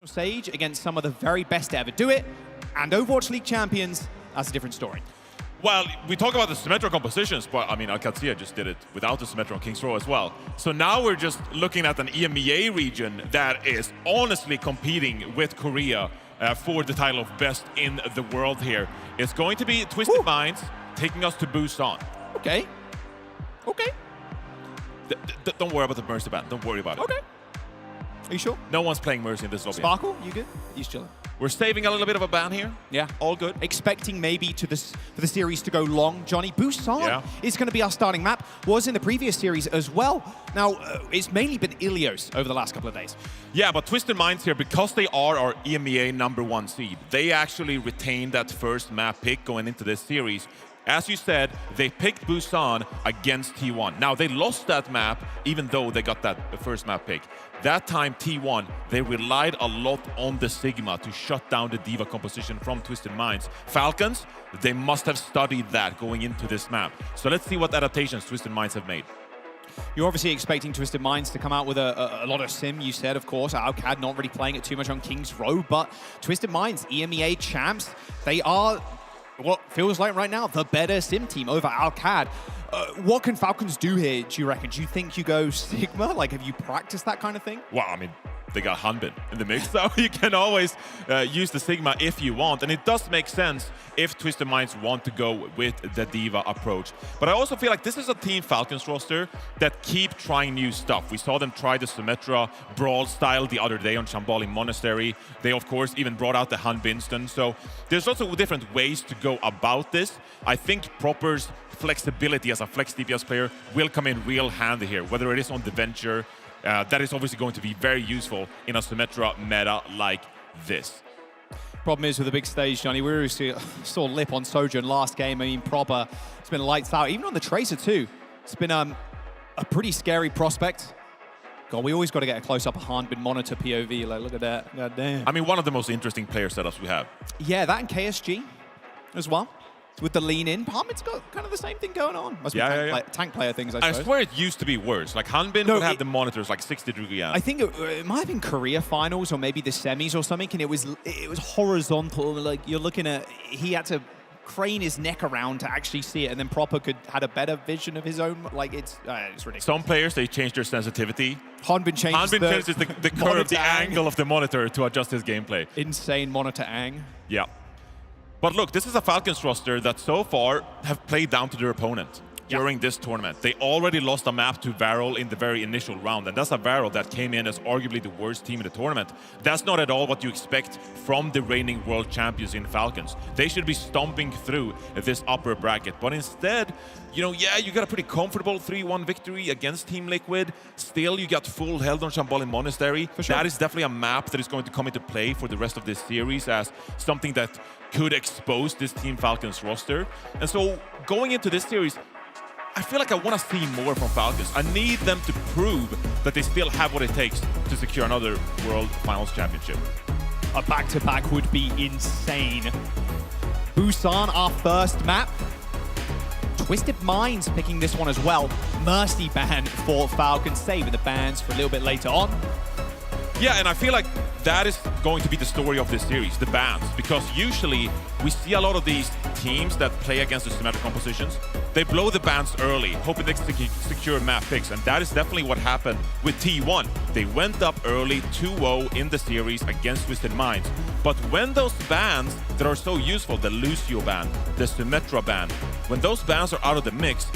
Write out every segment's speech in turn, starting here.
stage against some of the very best to ever do it, and Overwatch League champions, that's a different story. Well, we talk about the Symmetra compositions, but I mean, OWCS just did it without the Symmetra on King's Row as well. So now we're just looking at an EMEA region that is honestly competing with Korea for the title of best in the world here. It's going to be Twisted Minds taking us to Busan. Okay. Okay. Don't worry about the Mercy ban. Don't worry about it. Okay. Are you sure? No one's playing Mercy in this lobby. Sparkle, you good? He's chilling. We're saving a little bit of a ban here. Yeah. All good. Expecting maybe for the series to go long, Johnny. Busan is going to be our starting map. Was in the previous series as well. Now, it's mainly been Ilios over the last couple of days. Yeah, but Twisted Minds here, because they are our EMEA #1 seed, they actually retained that first map pick going into this series. As you said, they picked Busan against T1. Now, they lost that map, even though they got that first map pick. That time, T1, they relied a lot on the Sigma to shut down the D.Va composition from Twisted Minds. Falcons, they must have studied that going into this map. So let's see what adaptations Twisted Minds have made. You're obviously expecting Twisted Minds to come out with a lot of sim, you said, of course. OWCS not really playing it too much on King's Row, but Twisted Minds, EMEA champs, they are what feels like right now the better sim team over OWCS. What can Falcons do here, do you reckon? Do you think you go Sigma? Like, have you practiced that kind of thing? Well, I mean, they got Hanbin in the mix, so you can always use the Sigma if you want. And it does make sense if Twisted Minds want to go with the D.Va approach. But I also feel like this is a Team Falcons roster that keep trying new stuff. We saw them try the Symmetra Brawl style the other day on Shambali Monastery. They, of course, even brought out the Hanbinston. So there's also different ways to go about this. I think Proper's flexibility as a flex DPS player will come in real handy here, whether it is on the Venture. That is obviously going to be very useful in a Symmetra meta like this. Problem is with the big stage, Johnny, we saw Lip on Sojourn last game. I mean, Proper, it's been lights out. Even on the Tracer too, it's been a pretty scary prospect. God, we always got to get a close-up of Hanbin monitor POV. Like, look at that. God damn. I mean, one of the most interesting player setups we have. Yeah, that and KSG as well. With the lean in, Hanbin's got kind of the same thing going on. Must be tank player things, I suppose. I swear it used to be worse. Like Hanbin would have the monitors like 60-degree out. I think it might have been Korea finals or maybe the semis or something, and it was horizontal. Like you're looking at, he had to crane his neck around to actually see it, and then Proper had a better vision of his own. Like it's ridiculous. Some players, they change their sensitivity. Hanbin changes the curve, the angle of the monitor to adjust his gameplay. Insane monitor ang. Yeah. But look, this is a Falcons roster that so far have played down to their opponent during this tournament. They already lost a map to Varel in the very initial round, and that's a Varel that came in as arguably the worst team in the tournament. That's not at all what you expect from the reigning world champions in Falcons. They should be stomping through this upper bracket, but instead, you know, yeah, you got a pretty comfortable 3-1 victory against Team Liquid. Still, you got full held on Shambali Monastery. For sure. That is definitely a map that is going to come into play for the rest of this series as something that could expose this Team Falcons roster. And so, going into this series, I feel like I want to see more from Falcons. I need them to prove that they still have what it takes to secure another World Finals Championship. A back-to-back would be insane. Busan, our first map. Twisted Minds picking this one as well. Mercy ban for Falcons, saving the bans for a little bit later on. Yeah, and I feel like that is going to be the story of this series, the bans, because usually we see a lot of these teams that play against the Symmetra compositions. They blow the bans early, hoping they can secure map picks, and that is definitely what happened with T1. They went up early 2-0 in the series against Twisted Minds. But when those bans that are so useful, the Lucio ban, the Symmetra ban, when those bans are out of the mix,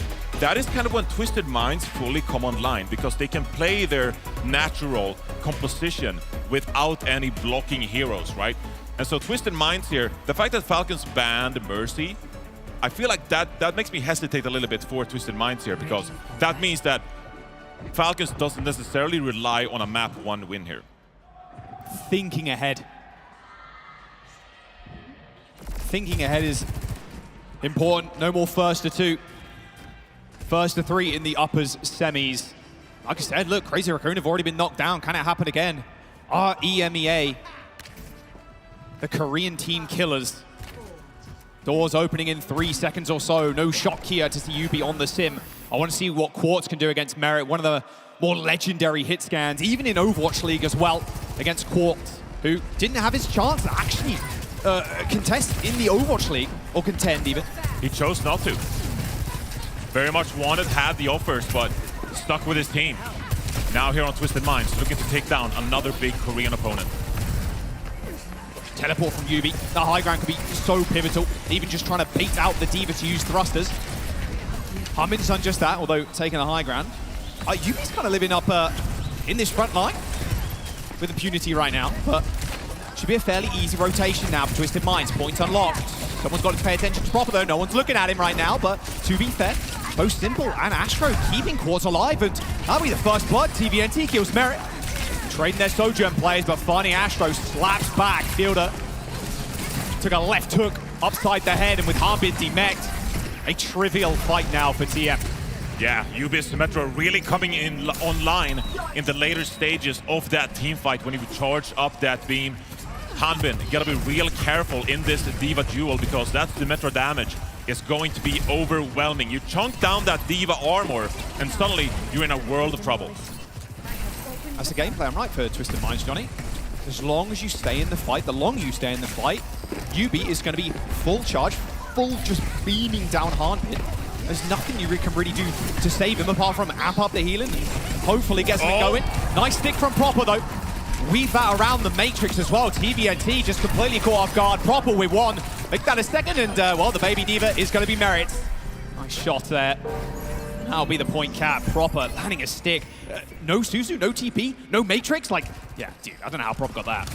that is kind of when Twisted Minds fully come online, because they can play their natural composition without any blocking heroes, right? And so Twisted Minds here, the fact that Falcons banned Mercy, I feel like that makes me hesitate a little bit for Twisted Minds here, because that means that Falcons doesn't necessarily rely on a map 1 win here. Thinking ahead. Thinking ahead is important. No more first to 2. First to 3 in the uppers semis. Like I said, look, Crazy Raccoon have already been knocked down. Can it happen again? Our EMEA, the Korean team killers. Doors opening in 3 seconds or so. No shock here to see UB on the sim. I want to see what Quartz can do against Merit. One of the more legendary hit scans, even in Overwatch League as well, against Quartz. who didn't have his chance to actually contest in the Overwatch League, or contend even. He chose not to. Very much wanted, had the offers, but stuck with his team. Now here on Twisted Minds, looking to take down another big Korean opponent. Teleport from Yubi. The high ground could be so pivotal, even just trying to bait out the D.Va to use thrusters. Hunbin's done just that, although taking the high ground. Yubi's kind of living up in this front line with impunity right now, but should be a fairly easy rotation now for Twisted Minds. Points unlocked. Someone's got to pay attention to Proper though. No one's looking at him right now, but to be fair, both Simple and Astro keeping Quartz alive, and that'll be the first blood. TVNT kills Merit. Trading their Sojourn players, but finding Astro slaps back. Fielder took a left hook upside the head, and with Harbin demeched, a trivial fight now for TM. Yeah, UB's Symmetra really coming in online in the later stages of that team fight when you charge up that beam. Hanbin, you gotta be real careful in this D.Va duel because that Symmetra damage is going to be overwhelming. You chunk down that D.Va armor and suddenly you're in a world of trouble. That's the game plan, right, for Twisted Minds, Johnny. As long as you stay in the fight, the longer you stay in the fight, UB is going to be full charge, full just beaming down Hanbin. There's nothing you can really do to save him apart from amp up the healing. Hopefully gets it going. Nice stick from Proper though. Weave that around the Matrix as well. TVNT just completely caught off guard. Proper with one. Make that a second, and well, the baby D.Va is going to be Merit. Nice shot there. That'll be the point cap. Proper landing a stick. No Suzu, no TP, no Matrix. Like, yeah, dude, I don't know how Proper got that.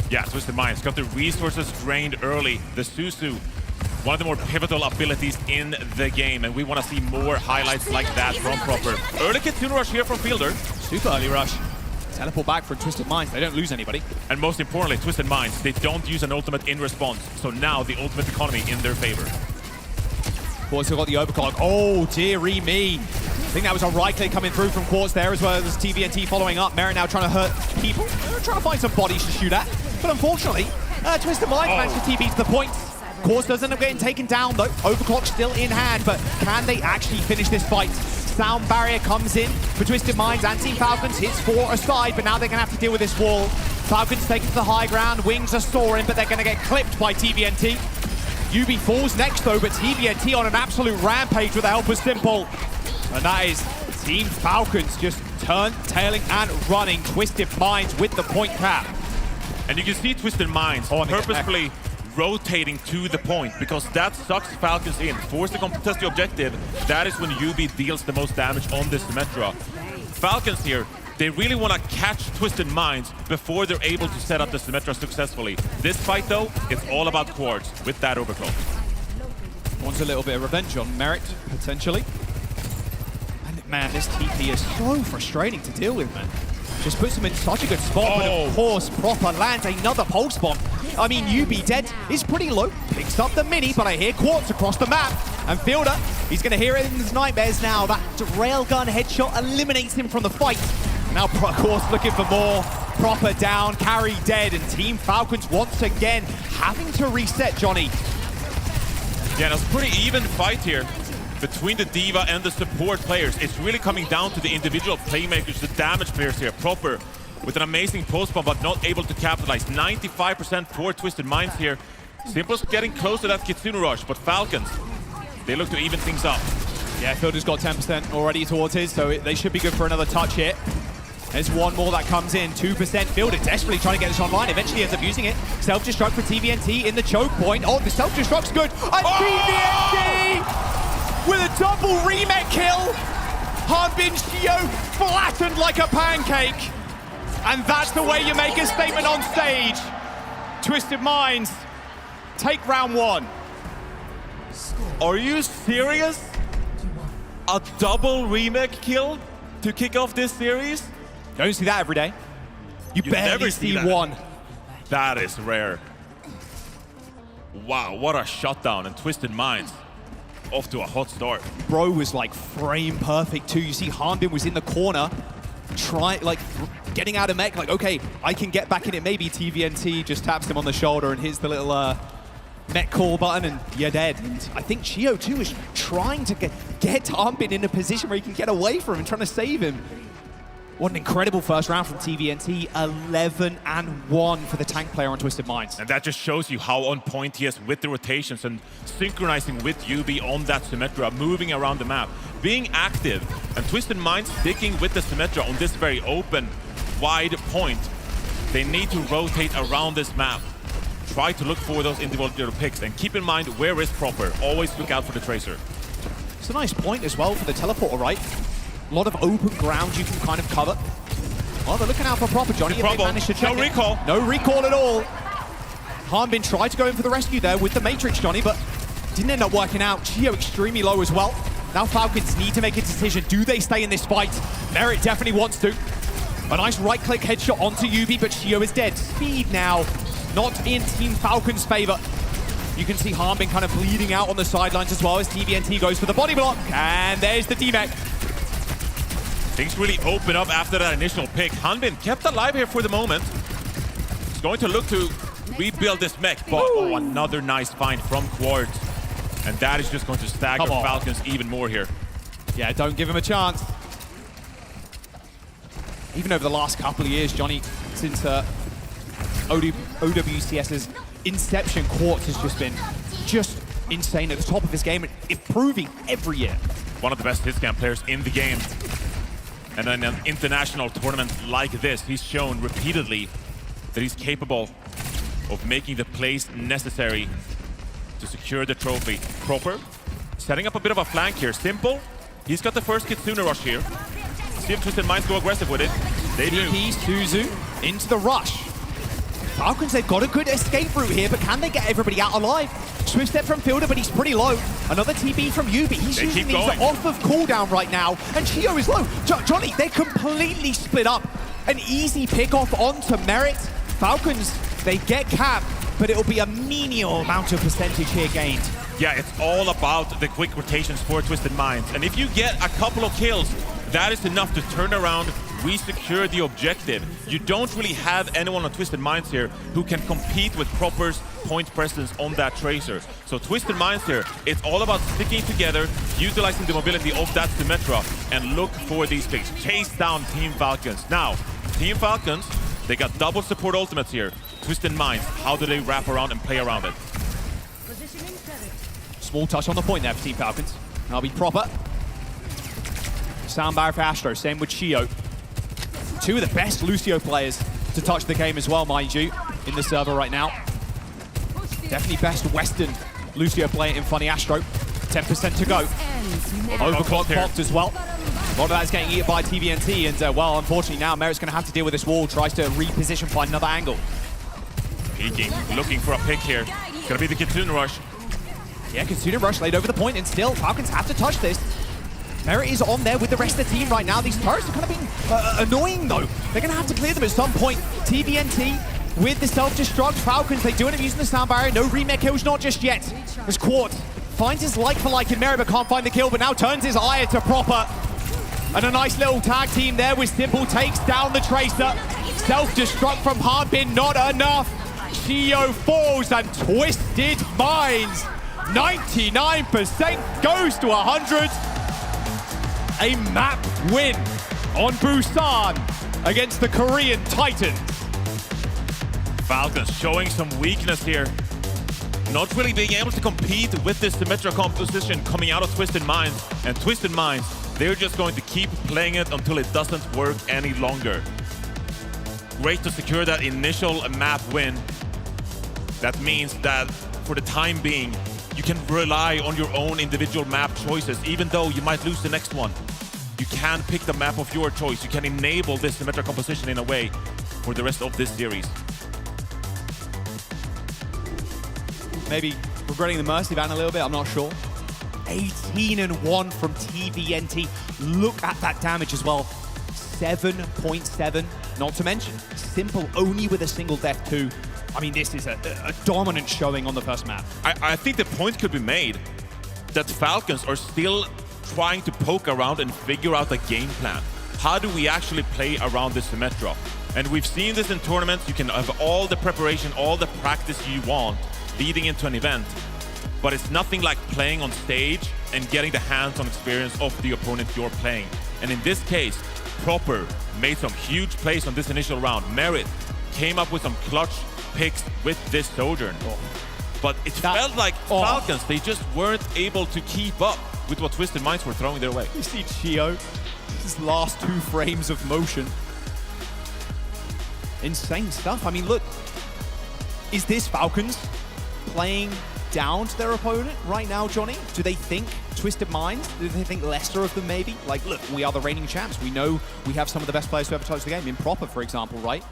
Yeah, Twisted Minds got the resources drained early. The Suzu, one of the more pivotal abilities in the game, and we want to see more highlights like that from Proper. Early Kitsune rush here from Fielder. Super early rush. Teleport back for Twisted Minds. They don't lose anybody. And most importantly, Twisted Minds, they don't use an ultimate in response. So now the ultimate economy in their favor. Quartz got the overclock. Oh, dearie me. I think that was a right click coming through from Quartz there, as well as TVNT following up. Merit now trying to hurt people. Trying to find some bodies to shoot at. But unfortunately, Twisted Minds managed to TP to the point. Quartz doesn't end up getting taken down though. Overclock still in hand, but can they actually finish this fight? Sound barrier comes in for Twisted Minds and Team Falcons. Hits 4 aside, but now they're going to have to deal with this wall. Falcons taking to the high ground. Wings are soaring, but they're going to get clipped by TVNT. UB falls next though, but TVNT on an absolute rampage with the help of Simple. And that is Team Falcons just tailing and running. Twisted Minds with the point cap. And you can see Twisted Minds purposefully rotating to the point because that sucks Falcons in. Force to contest the objective. That is when UB deals the most damage on this Symmetra. Falcons here, they really want to catch Twisted Minds before they're able to set up the Symmetra successfully. This fight though, it's all about Quartz with that overclock. Wants a little bit of revenge on Merit, potentially. And man, this TP is so frustrating to deal with, man. Just puts him in such a good spot, but of course, Proper lands another pulse bomb. I mean, UB dead is pretty low. Picks up the mini, but I hear Quartz across the map. And Fielder, he's going to hear it in his nightmares now. That railgun headshot eliminates him from the fight. Now, Quartz looking for more. Proper down, carry dead, and Team Falcons once again having to reset, Johnny. Yeah, that's a pretty even fight here between the D.Va and the support players. It's really coming down to the individual playmakers, the damage players here. Proper with an amazing post bomb, but not able to capitalize. 95% for Twisted Minds here. Simple's getting close to that Kitsune rush, but Falcons, they look to even things up. Yeah, Fielder's got 10% already towards his, so they should be good for another touch here. There's one more that comes in, 2%. Fielder desperately trying to get this online, eventually ends up using it. Self-destruct for TVNT in the choke point. Oh, the self-destruct's good. And TVNT with a double remake kill. Harbin Shio flattened like a pancake. And that's the way you make a statement on stage. Twisted Minds take round 1. Are you serious? A double remake kill to kick off this series? Don't see that every day. You barely never see that. one. That is rare. Wow, what a shutdown, and Twisted Minds off to a hot start. Bro was like frame perfect too. You see Hanbin was in the corner, getting out of mech, like, okay, I can get back in it. Maybe TVNT just taps him on the shoulder and hits the little mech call button and you're dead. And I think Chio too is trying to get Hanbin in a position where he can get away from him, trying to save him. What an incredible first round from TVNT. 11-1 for the tank player on Twisted Minds. And that just shows you how on point he is with the rotations and synchronizing with UB on that Symmetra, moving around the map, being active, and Twisted Minds sticking with the Symmetra on this very open, wide point. They need to rotate around this map. Try to look for those individual picks, and keep in mind where is proper. Always look out for the Tracer. It's a nice point as well for the teleporter, right? A lot of open ground you can kind of cover. Well, they're looking out for proper, Johnny. If they manage to check no recall. No recall at all. Harbin tried to go in for the rescue there with the Matrix, Johnny, but didn't end up working out. Chio extremely low as well. Now Falcons need to make a decision. Do they stay in this fight? Merit definitely wants to. A nice right-click headshot onto UB, but Chio is dead. Speed now, not in Team Falcons' favor. You can see Harbin kind of bleeding out on the sidelines as well as TVNT goes for the body block. And there's the D-Mech. Things really open up after that initial pick. Hanbin kept alive here for the moment. He's going to look to rebuild this mech, but another nice find from Quartz. And that is just going to stagger Falcons even more here. Yeah, don't give him a chance. Even over the last couple of years, Johnny, since OWCS's inception, Quartz has just been insane at the top of his game and improving every year. One of the best hit scan players in the game. And in an international tournament like this, he's shown repeatedly that he's capable of making the plays necessary to secure the trophy. Proper, setting up a bit of a flank here. Simple, he's got the first Kitsune rush here. See if Twisted Minds go aggressive with it. They do. TP, Suzu, into the rush. Falcons, they've got a good escape route here, but can they get everybody out alive? Swift step from Fielder, but he's pretty low. Another TB from UB. He's using these off of cooldown right now, and Chio is low. Johnny, they're completely split up. An easy pick-off onto Merit. Falcons, they get Cap, but it'll be a menial amount of percentage here gained. Yeah, it's all about the quick rotations for Twisted Minds. And if you get a couple of kills, that is enough to turn around, re-secure the objective. You don't really have anyone on Twisted Minds here who can compete with Proper's point presence on that Tracer. So Twisted Minds here, it's all about sticking together, utilizing the mobility of that Symmetra, and look for these picks. Chase down Team Falcons. Now, Team Falcons, they got double support ultimates here. Twisted Minds, how do they wrap around and play around it? Small touch on the point there for Team Falcons. That'll be proper. Sound barrier for Astro, same with Chio. Two of the best Lucio players to touch the game as well, mind you, in the server right now. Definitely best Western Lucio player in Funny Astro. 10% to go. Overclock popped as well. A lot of that is getting eaten by TVNT, and well, unfortunately now Merit's going to have to deal with this wall, tries to reposition, find another angle. Peeking, looking for a pick here. It's going to be the Kitsune rush. Yeah, Kitsune rush laid over the point, and still, Falcons have to touch this. Merit is on there with the rest of the team right now. These turrets are kind of being annoying, though. They're going to have to clear them at some point. TVNT with the self-destruct. Falcons, they do end up using the sound barrier. No remake kills, not just yet. As Quartz finds his like-for-like in Merit, but can't find the kill, but now turns his eye to Proper. And a nice little tag team there with Simple takes down the Tracer. Self-destruct from Harbin, not enough. Chio falls and Twisted Minds. 99% goes to 100. A map win on Busan against the Korean Titan. Falcons showing some weakness here. Not really being able to compete with this Symmetra composition coming out of Twisted Minds. And Twisted Minds, they're just going to keep playing it until it doesn't work any longer. Great to secure that initial map win. That means that for the time being, you can rely on your own individual map choices, even though you might lose the next one. You can pick the map of your choice. You can enable this Symmetra composition in a way for the rest of this series. Maybe regretting the Mercy ban a little bit, I'm not sure. 18-1 from TVNT. Look at that damage as well. 7.7, not to mention Simple only with a single death too. I mean, this is a dominant showing on the first map. I think the point could be made that Falcons are still trying to poke around and figure out a game plan. How do we actually play around this Symmetra? And we've seen this in tournaments. You can have all the preparation, all the practice you want leading into an event, but it's nothing like playing on stage and getting the hands-on experience of the opponent you're playing. And in this case, Proper made some huge plays on this initial round. Merit came up with some clutch picks with this Sojourn. But it felt like Falcons, they just weren't able to keep up with what Twisted Minds were throwing their way. You see Chio, his last 2 frames of motion. Insane stuff. I mean, look, is this Falcons playing down to their opponent right now, Johnny? Do they think Twisted Minds? Do they think lesser of them, maybe? Like, look, we are the reigning champs. We know we have some of the best players to ever touch the game. Improper, for example, right?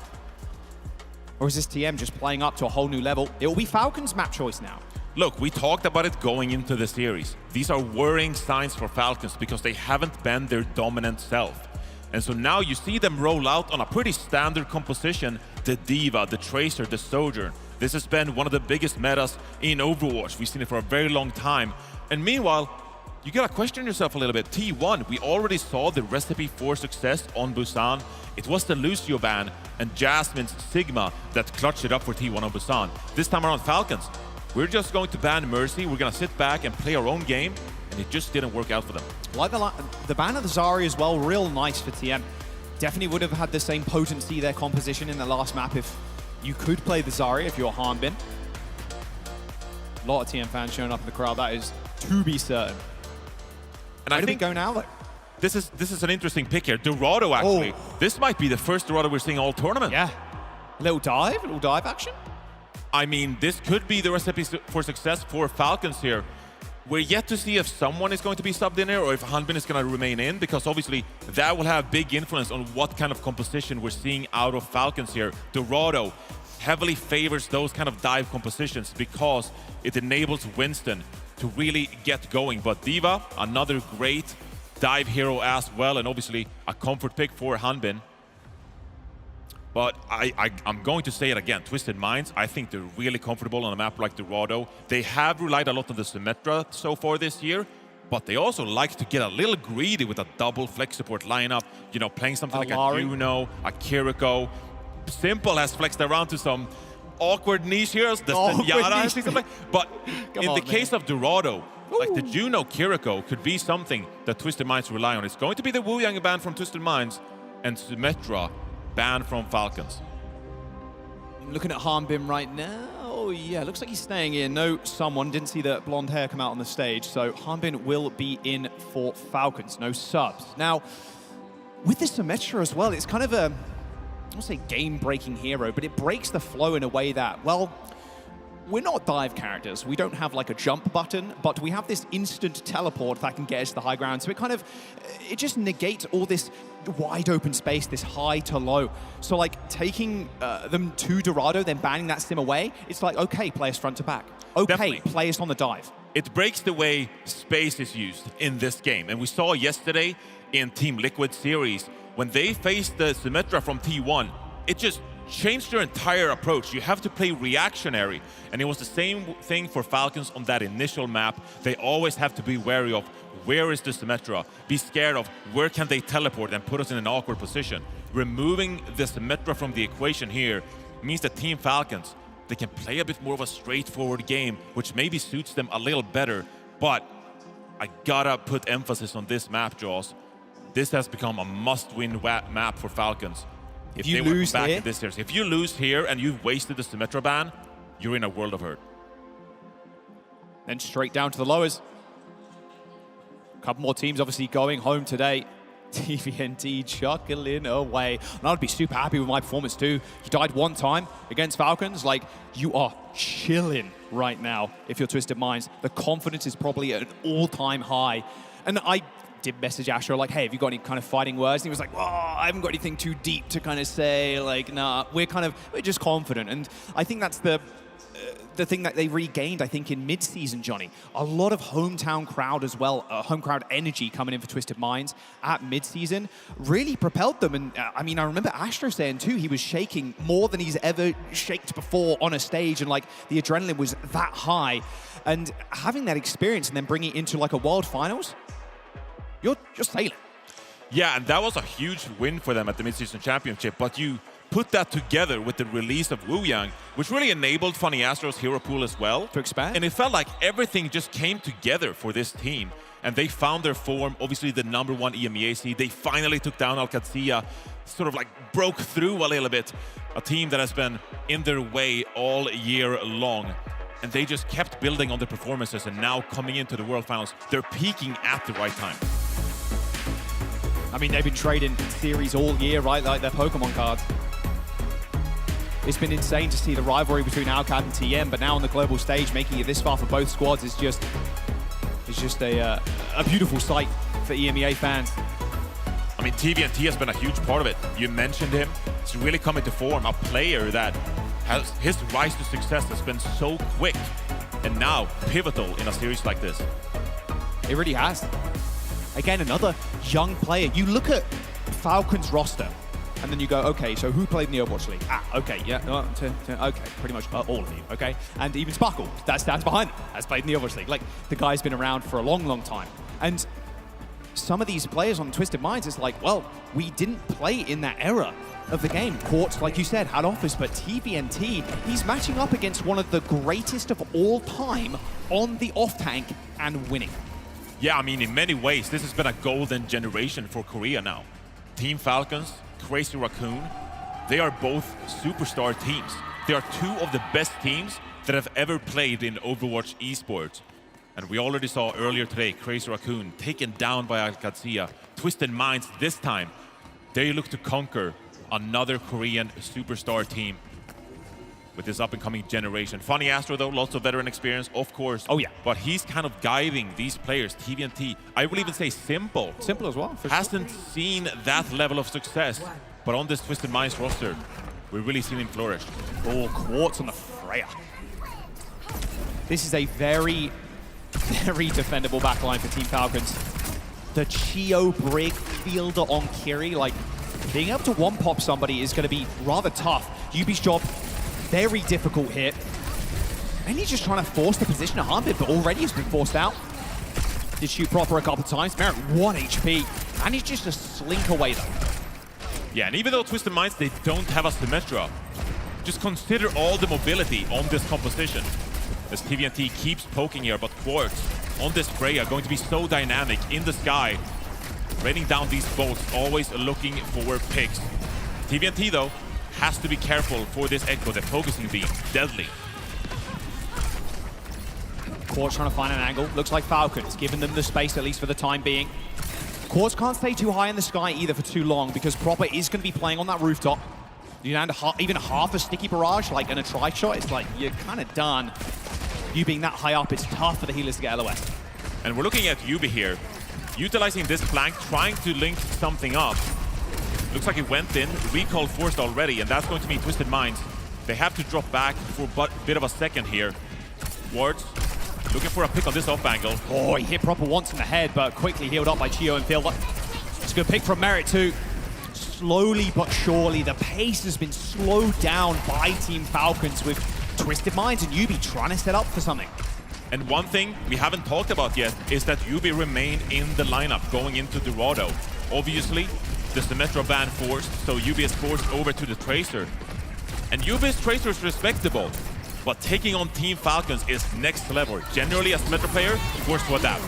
Or is this TM just playing up to a whole new level? It will be Falcons' map choice now. Look, we talked about it going into the series. These are worrying signs for Falcons because they haven't been their dominant self. And so now you see them roll out on a pretty standard composition, the D.Va, the Tracer, the Sojourn. This has been one of the biggest metas in Overwatch. We've seen it for a very long time. And meanwhile, you gotta question yourself a little bit. T1, we already saw the recipe for success on Busan. It was the Lucio ban and Jasmine's Sigma that clutched it up for T1 on Busan. This time around, Falcons, we're just going to ban Mercy. We're gonna sit back and play our own game, and it just didn't work out for them. Like the ban of the Zarya as well, real nice for TM. Definitely would have had the same potency, their composition in the last map if you could play the Zarya if you're Hanbin. A lot of TM fans showing up in the crowd, that is to be certain. And I think go now, though? This is an interesting pick here. Dorado, actually. This might be the first Dorado we're seeing all tournament. Yeah. A little dive action. I mean, this could be the recipe for success for Falcons here. We're yet to see if someone is going to be subbed in here or if Hanbin is going to remain in, because obviously that will have big influence on what kind of composition we're seeing out of Falcons here. Dorado heavily favors those kind of dive compositions because it enables Winston to really get going. But D.Va, another great dive hero as well, and obviously a comfort pick for Hanbin. But I'm going to say it again, Twisted Minds, I think they're really comfortable on a map like Dorado. They have relied a lot on the Symmetra so far this year, but they also like to get a little greedy with a double flex support lineup, you know, playing something like a Juno, a Kiriko. Simple has flexed around to some awkward niche heroes, the Yara, but in the case of Dorado, like the Juno Kiriko could be something that Twisted Minds rely on. It's going to be the Wu Yang ban from Twisted Minds and Symmetra ban from Falcons. Looking at Hanbin right now, oh yeah, looks like he's staying in. No, someone didn't see the blonde hair come out on the stage, so Hanbin will be in for Falcons, no subs. Now, with this Symmetra as well, it's kind of a, I won't say game-breaking hero, but it breaks the flow in a way that, well, we're not dive characters. We don't have like a jump button, but we have this instant teleport that can get us to the high ground. So it just negates all this wide open space, this high to low. So like taking them to Dorado, then banning that sim away, it's like, okay, play us front to back. Okay, Definitely. Play us on the dive. It breaks the way space is used in this game. And we saw yesterday in Team Liquid series, when they faced the Symmetra from T1, it just changed their entire approach. You have to play reactionary. And it was the same thing for Falcons on that initial map. They always have to be wary of where is the Symmetra, be scared of where can they teleport and put us in an awkward position. Removing the Symmetra from the equation here means that Team Falcons, they can play a bit more of a straightforward game, which maybe suits them a little better. But I gotta put emphasis on this map, Jaws. This has become a must-win map for Falcons. If you lose back in this series, if you lose here and you've wasted the Symmetra ban, you're in a world of hurt. Then straight down to the lowers. A couple more teams obviously going home today. TVNT chuckling away. And I'd be super happy with my performance too. You died one time against Falcons. Like, you are chilling right now if you're Twisted Minds. The confidence is probably at an all-time high. And I did message Astro like, hey, have you got any kind of fighting words? And he was like, oh, I haven't got anything too deep to kind of say. Like, nah, we're just confident. And I think that's the thing that they regained, I think, in mid-season, Johnny. A lot of hometown crowd as well, home crowd energy coming in for Twisted Minds at mid-season really propelled them. And I mean, I remember Astro saying too, he was shaking more than he's ever shaked before on a stage, and like the adrenaline was that high. And having that experience and then bringing it into like a world finals, you're sailing. Yeah, and that was a huge win for them at the mid-season championship, but you put that together with the release of Wu Yang, which really enabled Funny Astro's hero pool as well. To expand. And it felt like everything just came together for this team. and they found their form. Obviously, the #1 EMEA seed. They finally took down OWCS, sort of like broke through a little bit. A team that has been in their way all year long. And they just kept building on their performances, and now coming into the World Finals, they're peaking at the right time. I mean, they've been trading series all year, right? Like their Pokemon cards. It's been insane to see the rivalry between OWCS and TM, but now on the global stage, making it this far for both squads is just a beautiful sight for EMEA fans. I mean, TVNT has been a huge part of it. You mentioned him. He's really coming to form, a player that his rise to success has been so quick and now pivotal in a series like this. It really has. Again, another young player. You look at Falcons roster, and then you go, okay, so who played in the Overwatch League? Okay, yeah, okay, pretty much all of you, okay? And even Sparkle, that's behind him, has played in the Overwatch League. Like, the guy's been around for a long, long time. And some of these players on Twisted Minds, it's like, well, we didn't play in that era of the game. Quartz, like you said, had offers, but TVNT, he's matching up against one of the greatest of all time on the off-tank and winning. Yeah, I mean, in many ways, this has been a golden generation for Korea now. Team Falcons, Crazy Raccoon, they are both superstar teams. They are two of the best teams that have ever played in Overwatch Esports. And we already saw earlier today, Crazy Raccoon taken down by OWCS. Twisted Minds this time, they look to conquer another Korean superstar team with this up-and-coming generation. Funny Astro, though, lots of veteran experience, of course. Oh, yeah. But he's kind of guiding these players. TVNT, I will even say Simple. Simple as well. Hasn't seen that level of success, but on this Twisted Minds roster, we've really seen him flourish. Oh, Quartz on the Freya. This is a very, very defendable backline for Team Falcons. The Chio Brig fielder on Kiri, like, being able to one-pop somebody is going to be rather tough. Yubi's job, very difficult here. And he's just trying to force the position of Harmbid, but already has been forced out. Did shoot proper a couple times. Merritt 1 HP, and he's just a slink away though. Yeah, and even though Twisted Minds, they don't have a Symmetra, just consider all the mobility on this composition. As TVNT keeps poking here, but Quartz on this Freya going to be so dynamic in the sky, raining down these bolts, always looking for picks. TVNT though, has to be careful for this Echo, the focusing beam, deadly. Quartz trying to find an angle. Looks like Falcons, giving them the space, at least for the time being. Quartz can't stay too high in the sky either for too long, because Proper is going to be playing on that rooftop. You land even half a sticky barrage, like in a tri-shot, it's like, you're kind of done. You being that high up, it's tough for the healers to get LOS. And we're looking at Yubi here, utilizing this flank, trying to link something up. Looks like he went in, recall forced already, and that's going to mean Twisted Minds. They have to drop back for a bit of a second here. Wards looking for a pick on this off angle. Oh, he hit Proper once in the head, but quickly healed up by Chio and Fielder. It's a good pick from Merritt too. Slowly but surely, the pace has been slowed down by Team Falcons with Twisted Minds and Yubi trying to set up for something. And one thing we haven't talked about yet is that Yubi remained in the lineup going into Dorado. Obviously, the Symmetra ban forced, so Yubi is forced over to the Tracer. And Yubi's Tracer is respectable, but taking on Team Falcons is next level. Generally, a Symmetra player, forced to adapt.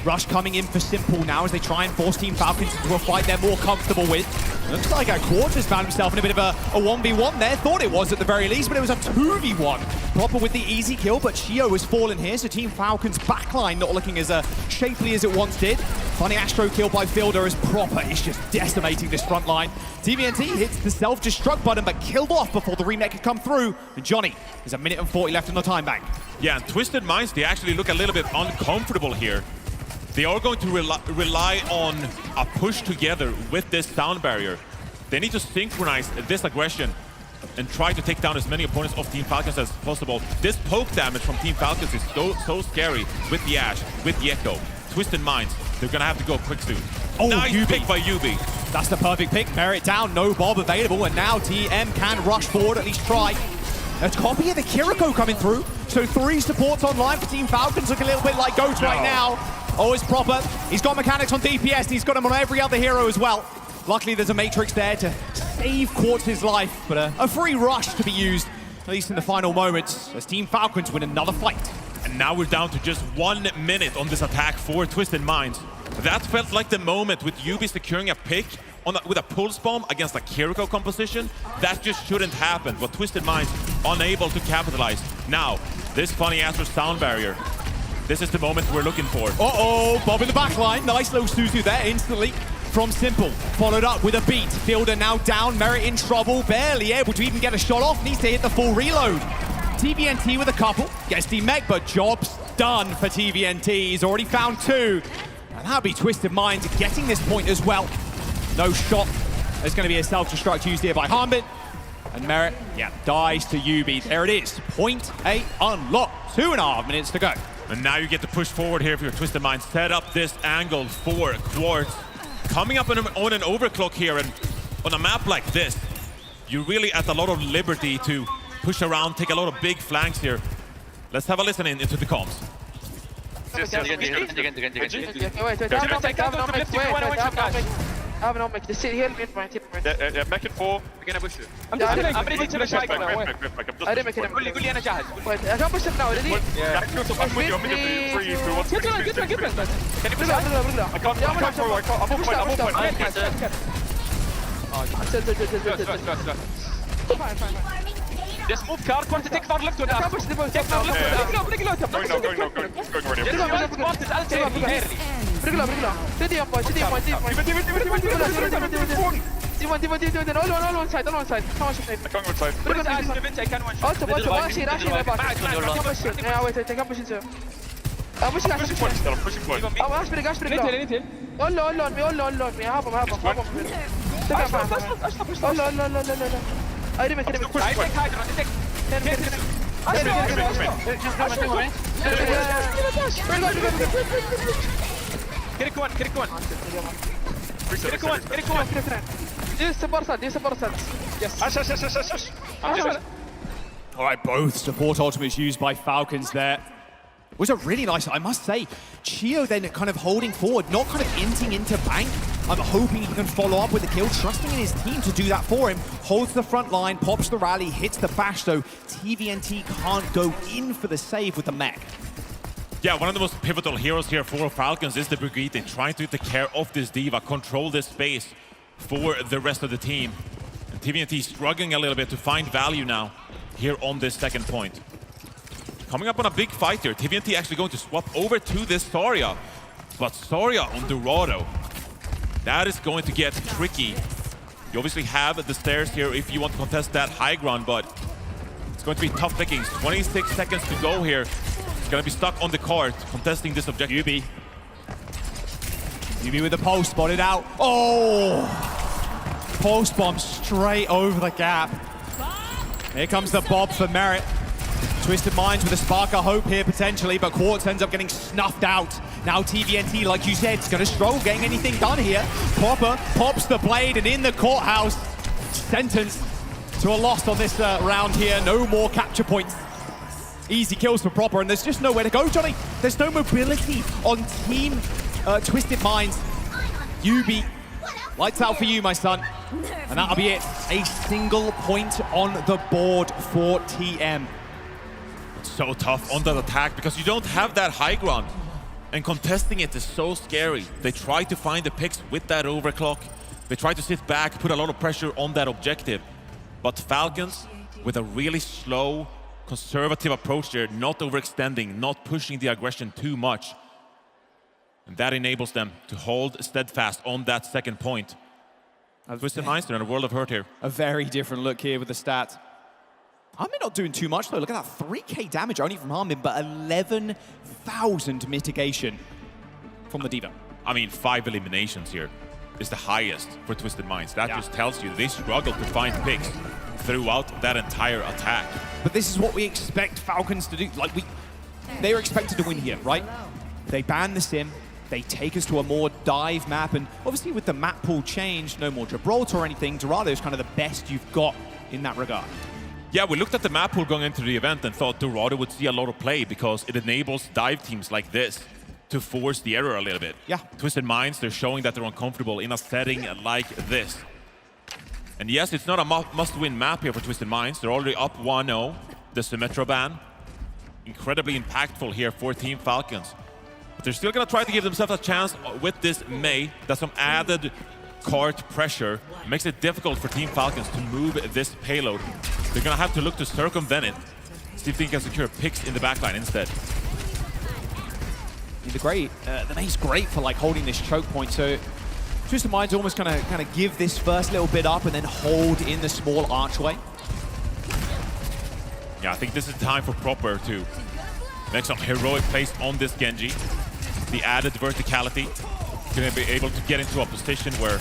Rush coming in for Simple now as they try and force Team Falcons into a fight they're more comfortable with. Looks like Quartz has found himself in a bit of a 1v1 there. Thought it was at the very least, but it was a 2v1. Proper with the easy kill, but Chio has fallen here, so Team Falcons backline not looking as shapely as it once did. Funny Astro kill by Fielder as Proper is just decimating this front line. TVNT hits the self-destruct button, but killed off before the remake could come through. And Johnny, there's a minute and 40 left on the time bank. Yeah, and Twisted Minds, they actually look a little bit uncomfortable here. They are going to rely on a push together with this sound barrier. They need to synchronize this aggression and try to take down as many opponents of Team Falcons as possible. This poke damage from Team Falcons is so scary with the Ashe, with the Echo. Twisted Minds, they're gonna have to go quick soon. Oh, nice Yubi. pick by Yubi. That's the perfect pick. Merritt down, no Bob available, and now TM can rush forward, at least try. A copy of the Kiriko coming through, so 3 supports online for Team Falcons, look a little bit like Goats right now. Oh, it's Proper. He's got mechanics on DPS, and he's got him on every other hero as well. Luckily, there's a Matrix there to save Quartz's life, but a free rush to be used, at least in the final moments, as Team Falcons win another fight. And now we're down to just 1 minute on this attack for Twisted Minds. That felt like the moment with Yubi securing a pick with a pulse bomb against a Kiriko composition. That just shouldn't happen, but Twisted Minds unable to capitalize. Now, this funny ass sound barrier. This is the moment we're looking for. Uh-oh, Bob in the back line. Nice little Suzu there instantly from Simple. Followed up with a beat. Fielder now down, Merit in trouble. Barely able to even get a shot off. Needs to hit the full reload. TVNT with a couple. Gets demech, but job's done for TVNT. He's already found 2. And that'll be Twisted Minds getting this point as well. No shot. There's going to be a self-destruct used here by Harbin. And Merit, yeah, dies to Yubi. There it is. Point A unlocked. 2.5 minutes to go. And now you get to push forward here for your Twisted Mind. Set up this angle for Quartz. Coming up on an overclock here, and on a map like this, you're really at a lot of liberty to push around, take a lot of big flanks here. Let's have a listen into the comms. Wait, I have no mic. Just heal me in my team. Yeah, back and forth. We're gonna push you. I'm ready to push Back, right now. I'm I didn't make it. قول لي انا جاهز. Wait, I can push him now. Ready? Yeah. I'm with you. 3, 2, 1. Get one. Can you push Bring out? it, bring it. I can't forward. I'm off point. Fine. Just move car. Want to take far left or I can left? push the ball. Take far left. Bring it. Going already. Just one spot is altered. Bring it. City on point. All one side. Come on, shoot. I can't go inside. Bring it. I can one shot. Also, Bashi, my back. I can push it. Yeah, wait, I can push it too. I'm pushing. Pushing point still. I'm pushing point. Ash, bring it. All on me. I have him. I didn't make it. I take hydro. Get one. This support side. Yes. Ash. All right, both support ultimates used by Falcons there. Was a really nice, I must say. Chio then kind of holding forward, not kind of inting into bank. I'm hoping he can follow up with the kill, trusting in his team to do that for him. Holds the front line, pops the rally, hits the bash, though TVNT can't go in for the save with the mech. Yeah, one of the most pivotal heroes here for Falcons is the Brigade. They're trying to take care of this Diva, control this space for the rest of the team. And TVNT struggling a little bit to find value now here on this second point. Coming up on a big fight here. TVNT actually going to swap over to this Saria. But Saria on Dorado. That is going to get tricky. You obviously have the stairs here if you want to contest that high ground, but it's going to be tough pickings. 26 seconds to go here. It's going to be stuck on the cart, contesting this objective. Yubi with the pulse, spotted out. Oh! Pulse bomb straight over the gap. Here comes the bob for Merit. Twisted Minds with a spark of hope here potentially, but Quartz ends up getting snuffed out. Now TVNT, like you said, is going to struggle getting anything done here. Proper pops the blade, and in the courthouse, sentenced to a loss on this round here. No more capture points. Easy kills for Proper, and there's just nowhere to go, Johnny. There's no mobility on Team Twisted Minds. Yubi, lights out for you, my son. And that'll be it. A single point on the board for TM. So tough on that attack because you don't have that high ground. And contesting it is so scary. They try to find the picks with that overclock. They try to sit back, put a lot of pressure on that objective. But Falcons, with a really slow, conservative approach there, not overextending, not pushing the aggression too much. And that enables them to hold steadfast on that second point. Twisted Minds, they're in a world of hurt here. A very different look here with the stats. Harmin not doing too much though. Look at that, 3k damage only from Harmin, but 11,000 mitigation from the Diva. I mean, 5 eliminations here is the highest for Twisted Minds. That just tells you they struggle to find picks throughout that entire attack. But this is what we expect Falcons to do. Like, they are expected to win here, right? They ban the sim, they take us to a more dive map, and obviously with the map pool change, no more Gibraltar or anything, Dorado is kind of the best you've got in that regard. Yeah, we looked at the map pool going into the event and thought Dorado would see a lot of play because it enables dive teams like this to force the error a little bit. Yeah. Twisted Minds, they're showing that they're uncomfortable in a setting like this. And yes, it's not a must-win map here for Twisted Minds. They're already up 1-0, the Symmetra ban. incredibly impactful here for Team Falcons. But they're still going to try to give themselves a chance with this Mei. That's some added cart pressure. Makes it difficult for Team Falcons to move this payload. They're going to have to look to circumvent it. See if they can secure picks in the backline instead. The Mei's great for like holding this choke point. So Twisted Mind's almost kind of give this first little bit up and then hold in the small archway. Yeah, I think this is time for Proper to make some heroic plays on this Genji. The added verticality, going to be able to get into a position where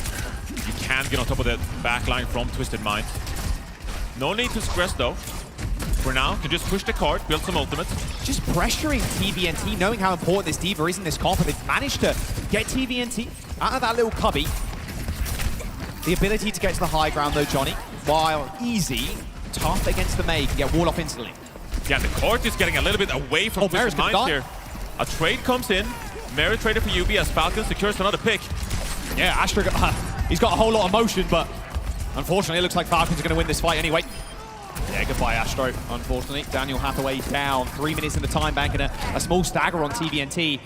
you can get on top of the backline from Twisted Minds. No need to stress though. For now, can just push the cart, build some ultimates. Just pressuring TVNT, knowing how important this D.Va is in this comp, and they've managed to get TVNT out of that little cubby. The ability to get to the high ground though, Johnny, while easy, tough against the Mei, can get wall off instantly. Yeah, the cart is getting a little bit away from Twisted Minds here. A trade comes in. Merit traded for UB as Falcons secures another pick. Yeah, Astro, he's got a whole lot of motion, but unfortunately it looks like Falcons are going to win this fight anyway. Yeah, goodbye Astro, unfortunately. Daniel Hathaway down, 3 minutes in the time bank and a small stagger on TVNT.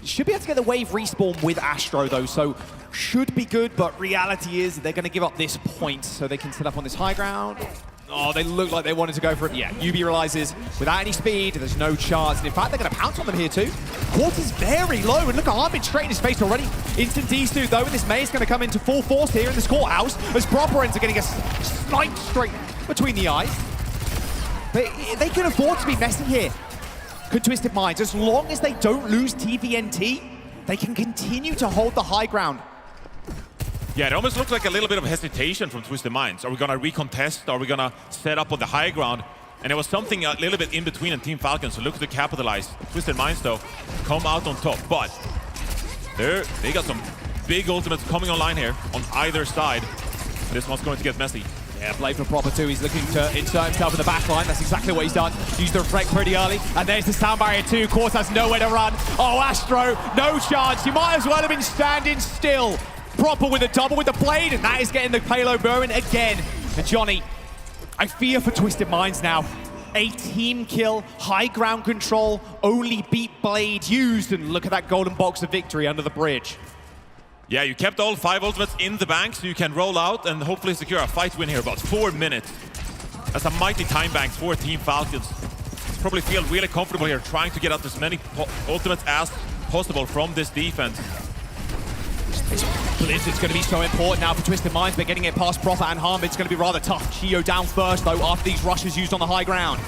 Should be able to get the wave respawn with Astro though, so should be good, but reality is they're going to give up this point so they can set up on this high ground. Oh, they look like they wanted to go for it. Yeah, UB realizes without any speed, there's no chance. And in fact, they're going to pounce on them here too. Quarter's very low, and look at Armin straight in his face already. Instant D-Stu though, and this Mei is going to come into full force here in this courthouse as Proper ends are getting a snipe straight between the eyes. But they can afford to be messy here. Could Twisted Minds, as long as they don't lose TVNT, they can continue to hold the high ground. Yeah, it almost looks like a little bit of hesitation from Twisted Minds. Are we going to recontest? Are we going to set up on the high ground? And it was something a little bit in between in Team Falcons, so look to capitalize. Twisted Minds, though, come out on top. But they got some big ultimates coming online here on either side. This one's going to get messy. Yeah, play for Proper too. He's looking to insert himself in the back line. That's exactly what he's done. Used the reflect pretty early. And there's the sound barrier too. Course has nowhere to run. Oh, Astro, no chance. You might as well have been standing still. Proper with a double with the blade, and that is getting the payload burning again. And Johnny, I fear for Twisted Minds now. A team kill, high ground control, only beat blade used, and look at that golden box of victory under the bridge. Yeah, you kept all 5 ultimates in the bank, so you can roll out and hopefully secure a fight win here. About 4 minutes. That's a mighty time bank for Team Falcons. Probably feel really comfortable here trying to get out as many ultimates as possible from this defense. This Blizzard's going to be so important now for Twisted Minds, but getting it past Proper and Harbin, it's going to be rather tough. Chio down first, though, after these rushes used on the high ground.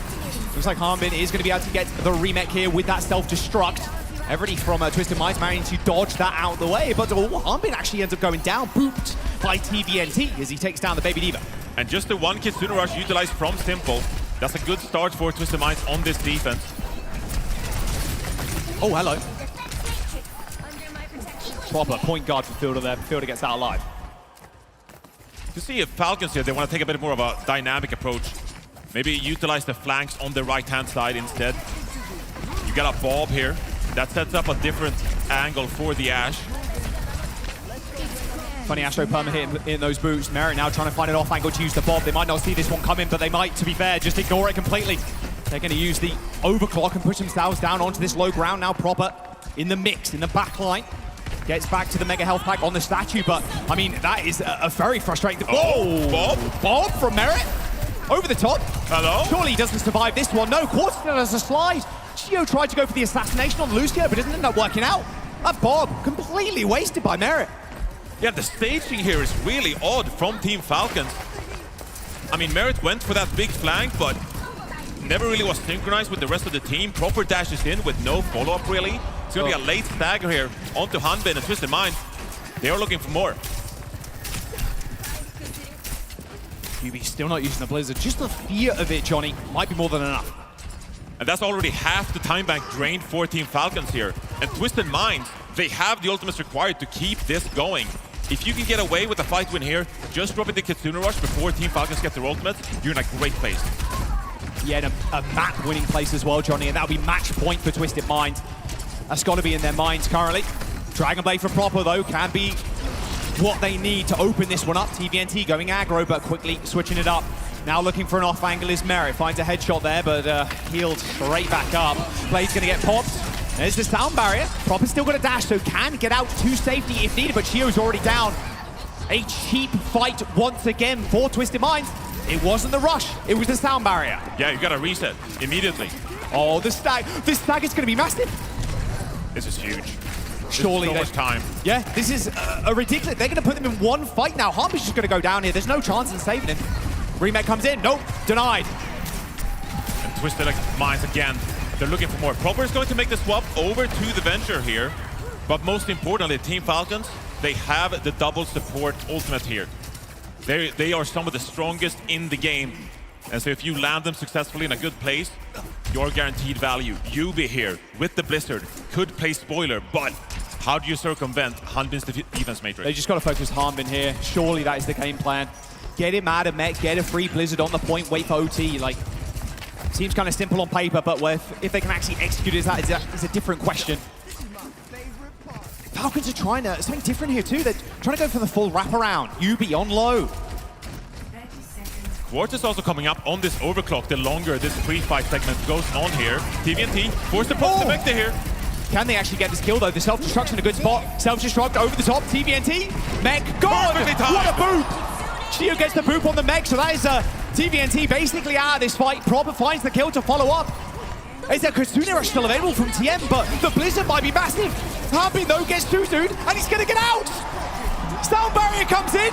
Looks like Harbin is going to be able to get the remake here with that self-destruct. Everybody from Twisted Minds managing to dodge that out of the way, but Harbin actually ends up going down, booped by TVNT as he takes down the Baby D.Va. And just the one Kitsune Rush utilized from Simple. That's a good start for Twisted Minds on this defense. Oh, hello. Proper point guard for Fielder there. Fielder gets out alive. To see if Falcons here, they want to take a bit more of a dynamic approach. Maybe utilize the flanks on the right-hand side instead. You got a Bob here. That sets up a different angle for the Ashe. Funny Astro perma hitting in those boots. Merit now trying to find an off angle to use the Bob. They might not see this one coming, but they might, to be fair, just ignore it completely. They're going to use the overclock and push themselves down onto this low ground now. Proper in the mix, in the back line. Gets back to the Mega Health Pack on the statue, but, I mean, that is a very frustrating... Oh, Bob? Bob from Merit? Over the top. Hello? Surely he doesn't survive this one. No, Quartz does a slide. Chio tried to go for the assassination on Lucio, but doesn't end up working out. That Bob, completely wasted by Merit. Yeah, the staging here is really odd from Team Falcons. I mean, Merit went for that big flank, but never really was synchronized with the rest of the team. Proper dashes in with no follow-up, really. It's going to be a late stagger here onto Hanbin and Twisted Mind. They are looking for more. UB still not using the Blizzard. Just the fear of it, Johnny, might be more than enough. And that's already half the time bank drained for Team Falcons here. And Twisted Minds, they have the ultimates required to keep this going. If you can get away with a fight win here, just dropping the Kitsune Rush before Team Falcons get their ultimates, you're in a great place. Yeah, and a map winning place as well, Johnny, and that'll be match point for Twisted Minds. That's got to be in their minds currently. Dragon Blade for Proper, though, can be what they need to open this one up. TVNT going aggro, but quickly switching it up. Now looking for an off angle is Merit. Finds a headshot there, but healed straight back up. Blade's gonna get popped. There's the sound barrier. Proper's still got a dash, so can get out to safety if needed, but Shio's already down. A cheap fight once again for Twisted Minds. It wasn't the rush, it was the sound barrier. Yeah, you gotta reset immediately. Oh, the stag. This stag is gonna be massive. This is huge. Surely so much time. Yeah, this is a ridiculous. They're gonna put them in one fight now. Harm is just gonna go down here. There's no chance in saving him. Remake comes in. Nope, denied. And Twisted Minds again. They're looking for more. Proper is going to make the swap over to the Venture here. But most importantly, Team Falcons, they have the double support ultimate here. They are some of the strongest in the game. And so if you land them successfully in a good place, you're guaranteed value. Yubi here with the Blizzard could play spoiler, but how do you circumvent Hanbin's defense matrix? They just got to focus Hanbin here. Surely that is the game plan. Get him out of mech, get a free Blizzard on the point, wait for OT. Like, seems kind of simple on paper, but if they can actually execute it, that is a different question. Falcons are trying something different here too. They're trying to go for the full wraparound. Yubi on low. Quartz is also coming up on this overclock the longer this pre-fight segment goes on here. TVNT forced to pop the Vector here. Can they actually get this kill though? The self-destruction in a good spot. Self-destruct over the top. TVNT. Mech gone. What a boop. Shio gets the boop on the mech, so that is TVNT basically out of this fight. Proper finds the kill to follow up. Is there Kitsune Rush still available from TM, but the Blizzard might be massive. Harpy though gets too soon, and he's gonna get out. Sound barrier comes in.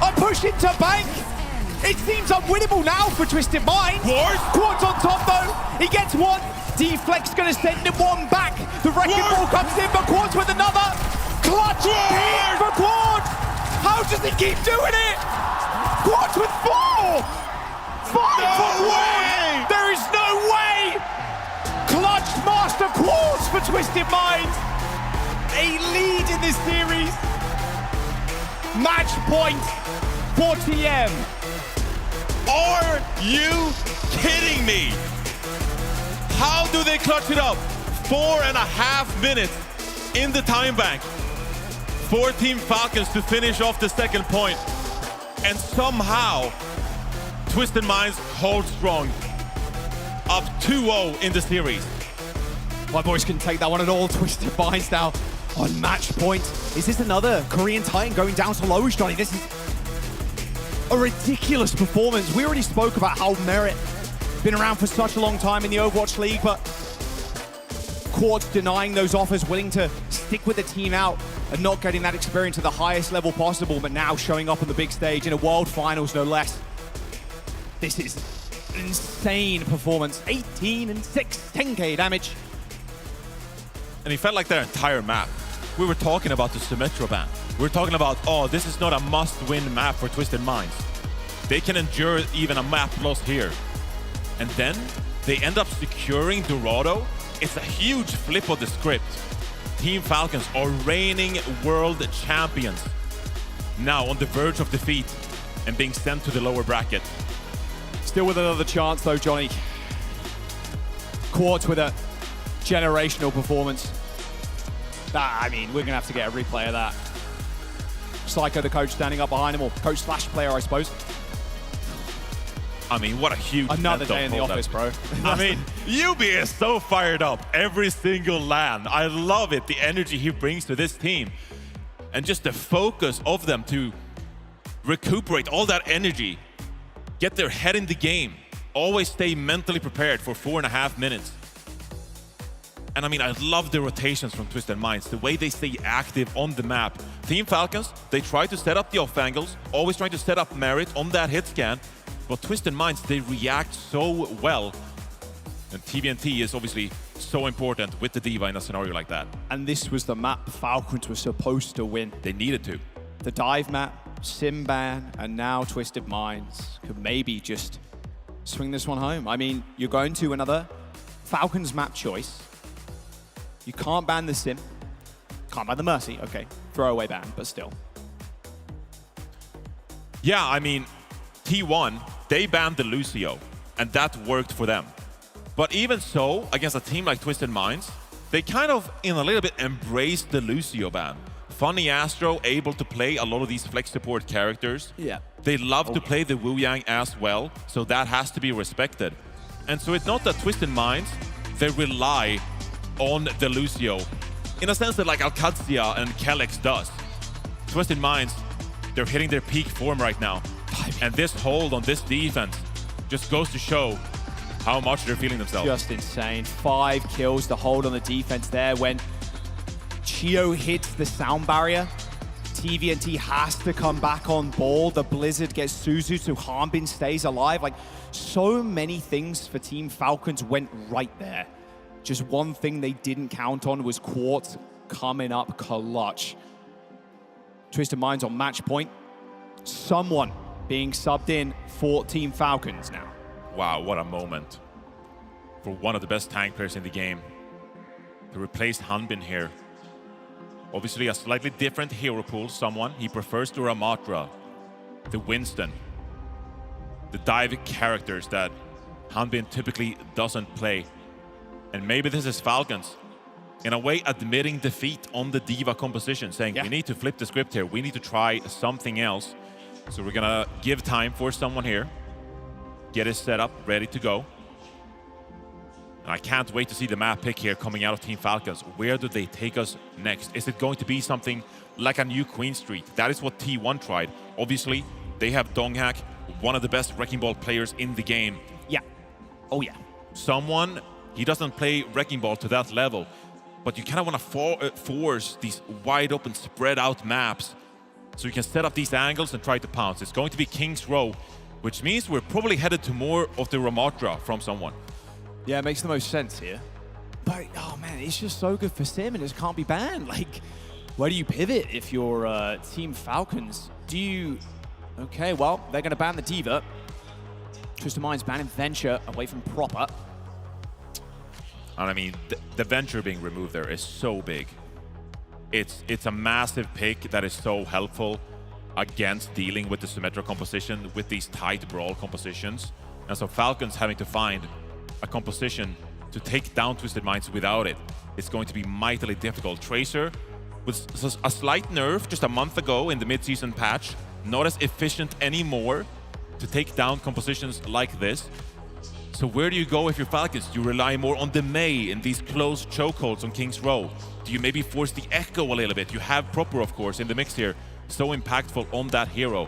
A push into bank. It seems unwinnable now for Twisted Minds. Quartz on top though. He gets one. Deflex gonna send him one back. The wrecking ball comes in, but Quartz with another. Clutch hit for Quartz. How does he keep doing it? Quartz with 4. 5 for Quartz. There is no way. Clutch master Quartz for Twisted Minds. A lead in this series. Match point for TM. Are you kidding me? How do they clutch it up? 4.5 minutes in the time bank for Team Falcons to finish off the second point. And somehow, Twisted Minds hold strong. Up 2-0 in the series. My boys can take that one at all. Twisted Minds now on match point. Is this another Korean Titan going down to lowish, Johnny? This is a ridiculous performance. We already spoke about how Merit been around for such a long time in the Overwatch League, but Quartz denying those offers, willing to stick with the team out and not getting that experience at the highest level possible, but now showing up on the big stage in a World Finals, no less. This is an insane performance. 18 and 6, 10k damage. And he felt like their entire map. We were talking about the Symmetro ban. We were talking about, oh, this is not a must-win map for Twisted Minds. They can endure even a map loss here. And then they end up securing Dorado. It's a huge flip of the script. Team Falcons are reigning world champions. Now on the verge of defeat and being sent to the lower bracket. Still with another chance though, Johnny. Quartz with a generational performance. I mean, we're gonna have to get a replay of that. Psycho, the coach, standing up behind him, or coach slash player, I suppose. I mean, what a huge another day in the office, bro. I mean, Yubi is so fired up every single LAN. I love it, the energy he brings to this team. And just the focus of them to recuperate all that energy, get their head in the game, always stay mentally prepared for 4.5 minutes. And I mean, I love the rotations from Twisted Minds, the way they stay active on the map. Team Falcons, they try to set up the off angles, always trying to set up Merit on that hit scan. But Twisted Minds, they react so well. And TVNT is obviously so important with the D.Va in a scenario like that. And this was the map Falcons were supposed to win. They needed to. The dive map, Simban, and now Twisted Minds could maybe just swing this one home. I mean, you're going to another Falcons map choice. You can't ban the Sim. Can't ban the Mercy. Okay, throwaway ban, but still. Yeah, I mean, T1, they banned the Lucio, and that worked for them. But even so, against a team like Twisted Minds, they kind of, in a little bit, embraced the Lucio ban. Funny Astro able to play a lot of these flex support characters. Yeah. They love to play the Wu Yang as well, so that has to be respected. And so it's not that Twisted Minds, they rely on the Lucio in a sense that like Alcazia and Kellex does. Twisted Minds, they're hitting their peak form right now. And this hold on this defense just goes to show how much they're feeling themselves. Just insane. 5 kills to hold on the defense there. When Chio hits the sound barrier, TVNT has to come back on ball. The Blizzard gets Suzu, so Harbin stays alive. Like, so many things for Team Falcons went right there. Just one thing they didn't count on was Quartz coming up clutch. Twisted Minds on match point. Someone being subbed in for Team Falcons now. Wow, what a moment for one of the best tank players in the game to replace Hanbin here. Obviously a slightly different hero pool, someone. He prefers the Ramatra, the Winston, the dive characters that Hanbin typically doesn't play. And maybe this is Falcons, in a way, admitting defeat on the Diva composition, saying we need to flip the script here. We need to try something else. So we're gonna give time for someone here. Get his setup ready to go. And I can't wait to see the map pick here coming out of Team Falcons. Where do they take us next? Is it going to be something like a new Queen Street? That is what T1 tried. Obviously, they have Donghak, one of the best Wrecking Ball players in the game. Yeah. Oh, yeah. Someone, he doesn't play Wrecking Ball to that level, but you kind of want to force these wide open, spread out maps so you can set up these angles and try to pounce. It's going to be King's Row, which means we're probably headed to more of the Ramatra from someone. Yeah, it makes the most sense here. But, oh man, it's just so good for Sim and it just can't be banned. Like, where do you pivot if you're Team Falcons? Do you... Okay, well, they're going to ban the Diva. Twisted Minds banning Venture away from Proper. And I mean, the Venture being removed there is so big. It's a massive pick that is so helpful against dealing with the Symmetra composition, with these tight brawl compositions. And so Falcons having to find a composition to take down Twisted Minds without it. It's going to be mightily difficult. Tracer, with a slight nerf just a month ago in the mid-season patch, not as efficient anymore to take down compositions like this. So where do you go if you're Falcons? Do you rely more on the Mei in these close chokeholds on King's Row? Do you maybe force the Echo a little bit? You have Proper, of course, in the mix here. So impactful on that hero.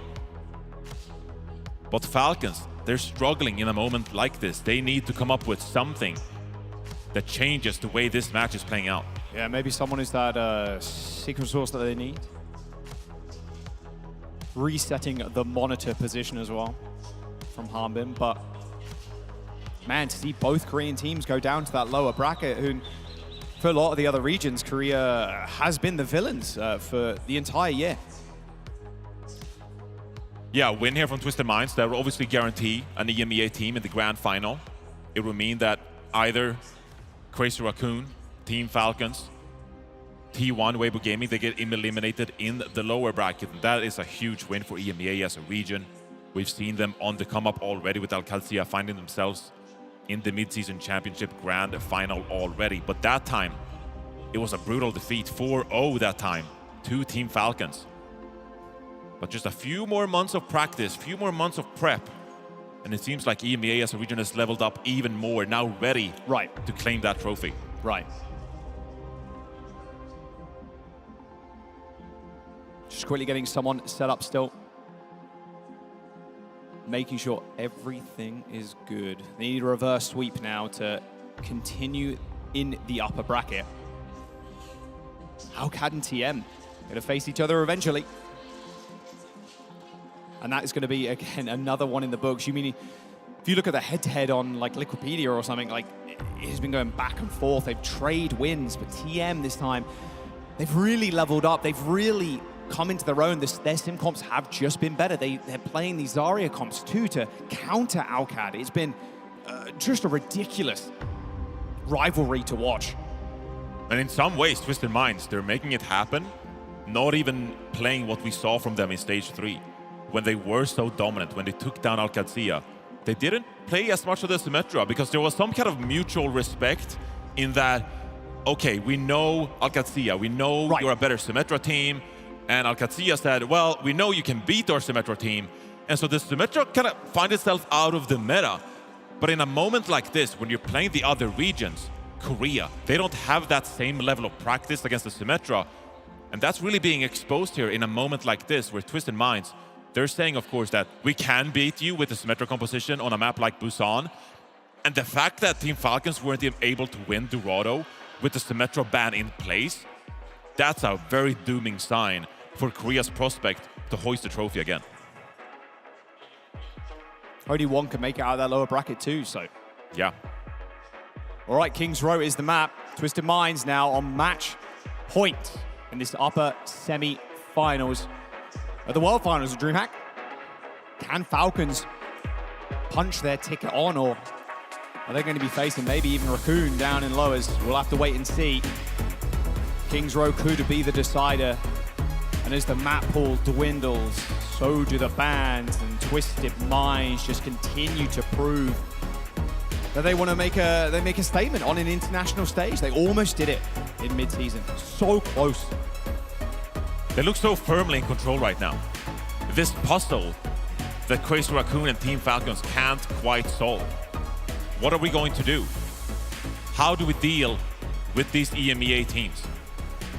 But Falcons, they're struggling in a moment like this. They need to come up with something that changes the way this match is playing out. Yeah, maybe someone is that secret source that they need. Resetting the monitor position as well from Harbin, but man, to see both Korean teams go down to that lower bracket, who for a lot of the other regions, Korea has been the villains for the entire year. Yeah, win here from Twisted Minds. That will obviously guarantee an EMEA team in the grand final. It will mean that either Crazy Raccoon, Team Falcons, T1, Weibo Gaming, they get eliminated in the lower bracket. And that is a huge win for EMEA as a region. We've seen them on the come up already with Alcazia finding themselves in the mid-season championship grand final already. But that time, it was a brutal defeat, 4-0 that time to Team Falcons. But just a few more months of practice, few more months of prep, and it seems like EMEA as a region has leveled up even more, now ready to claim that trophy. Right. Just quickly getting someone set up still. Making sure everything is good. They need a reverse sweep now to continue in the upper bracket. Alcad and TM going to face each other eventually. And that is going to be, again, another one in the books. You mean, if you look at the head-to-head on like Liquipedia or something, like it has been going back and forth. They've traded wins, but TM this time, they've really leveled up. They've really come into their own. Their sim comps have just been better. They're playing these Zarya comps too to counter Alcad. It's been just a ridiculous rivalry to watch. And in some ways, Twisted Minds, they're making it happen, not even playing what we saw from them in Stage 3. When they were so dominant, when they took down Alcazia, they didn't play as much of the Symmetra because there was some kind of mutual respect in that, okay, we know Alcazia, we know you're a better Symmetra team, and Alcazia said, well, we know you can beat our Symmetra team, And so the Symmetra kind of find itself out of the meta. But in a moment like this, when you're playing the other regions, Korea, they don't have that same level of practice against the Symmetra. And that's really being exposed here in a moment like this, where Twisted Minds, they're saying, of course, that we can beat you with the Symmetra composition on a map like Busan. And the fact that Team Falcons weren't even able to win Dorado with the Symmetra ban in place, that's a very dooming sign for Korea's prospect to hoist the trophy again. Only one can make it out of that lower bracket too, so. Yeah. All right, Kings Row is the map. Twisted Minds now on match point in this upper semi-finals of the World Finals of DreamHack. Can Falcons punch their ticket on, or are they going to be facing maybe even Raccoon down in lowers? We'll have to wait and see. Kings Row could be the decider. And as the map pool dwindles, so do the bands, and Twisted Minds just continue to prove that they want to make a statement on an international stage. They almost did it in mid-season. So close. They look so firmly in control right now. This puzzle that Crazy Raccoon and Team Falcons can't quite solve. What are we going to do? How do we deal with these EMEA teams?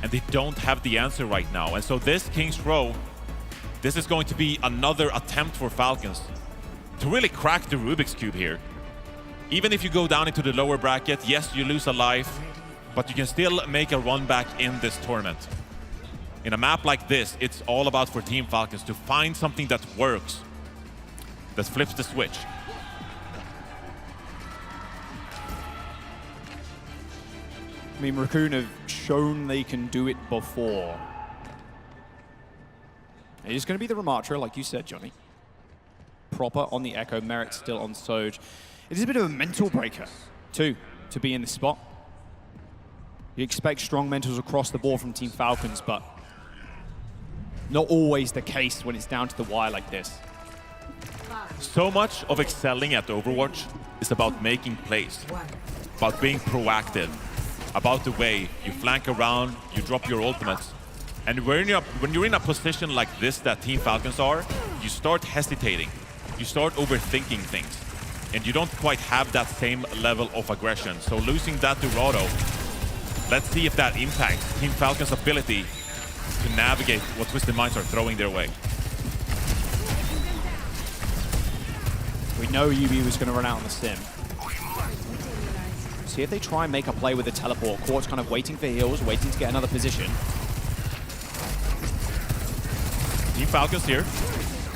And they don't have the answer right now. And so this Kings Row, this is going to be another attempt for Falcons to really crack the Rubik's Cube here. Even if you go down into the lower bracket, yes, you lose a life, but you can still make a run back in this tournament. In a map like this, it's all about for Team Falcons to find something that works, that flips the switch. I mean, Raccoon have shown they can do it before. It is going to be the Ramatra, like you said, Johnny. Proper on the Echo, Merit still on Soj. It is a bit of a mental breaker, too, to be in this spot. You expect strong mentals across the board from Team Falcons, but not always the case when it's down to the wire like this. So much of excelling at Overwatch is about making plays, about being proactive, about the way you flank around, you drop your ultimates. And when you're in a position like this that Team Falcons are, you start hesitating, you start overthinking things, and you don't quite have that same level of aggression. So losing that Dorado, let's see if that impacts Team Falcons' ability to navigate what Twisted Minds are throwing their way. We know UB was going to run out on the sim. See if they try and make a play with the teleport. Quartz kind of waiting for heals, waiting to get another position. Team Falcons here.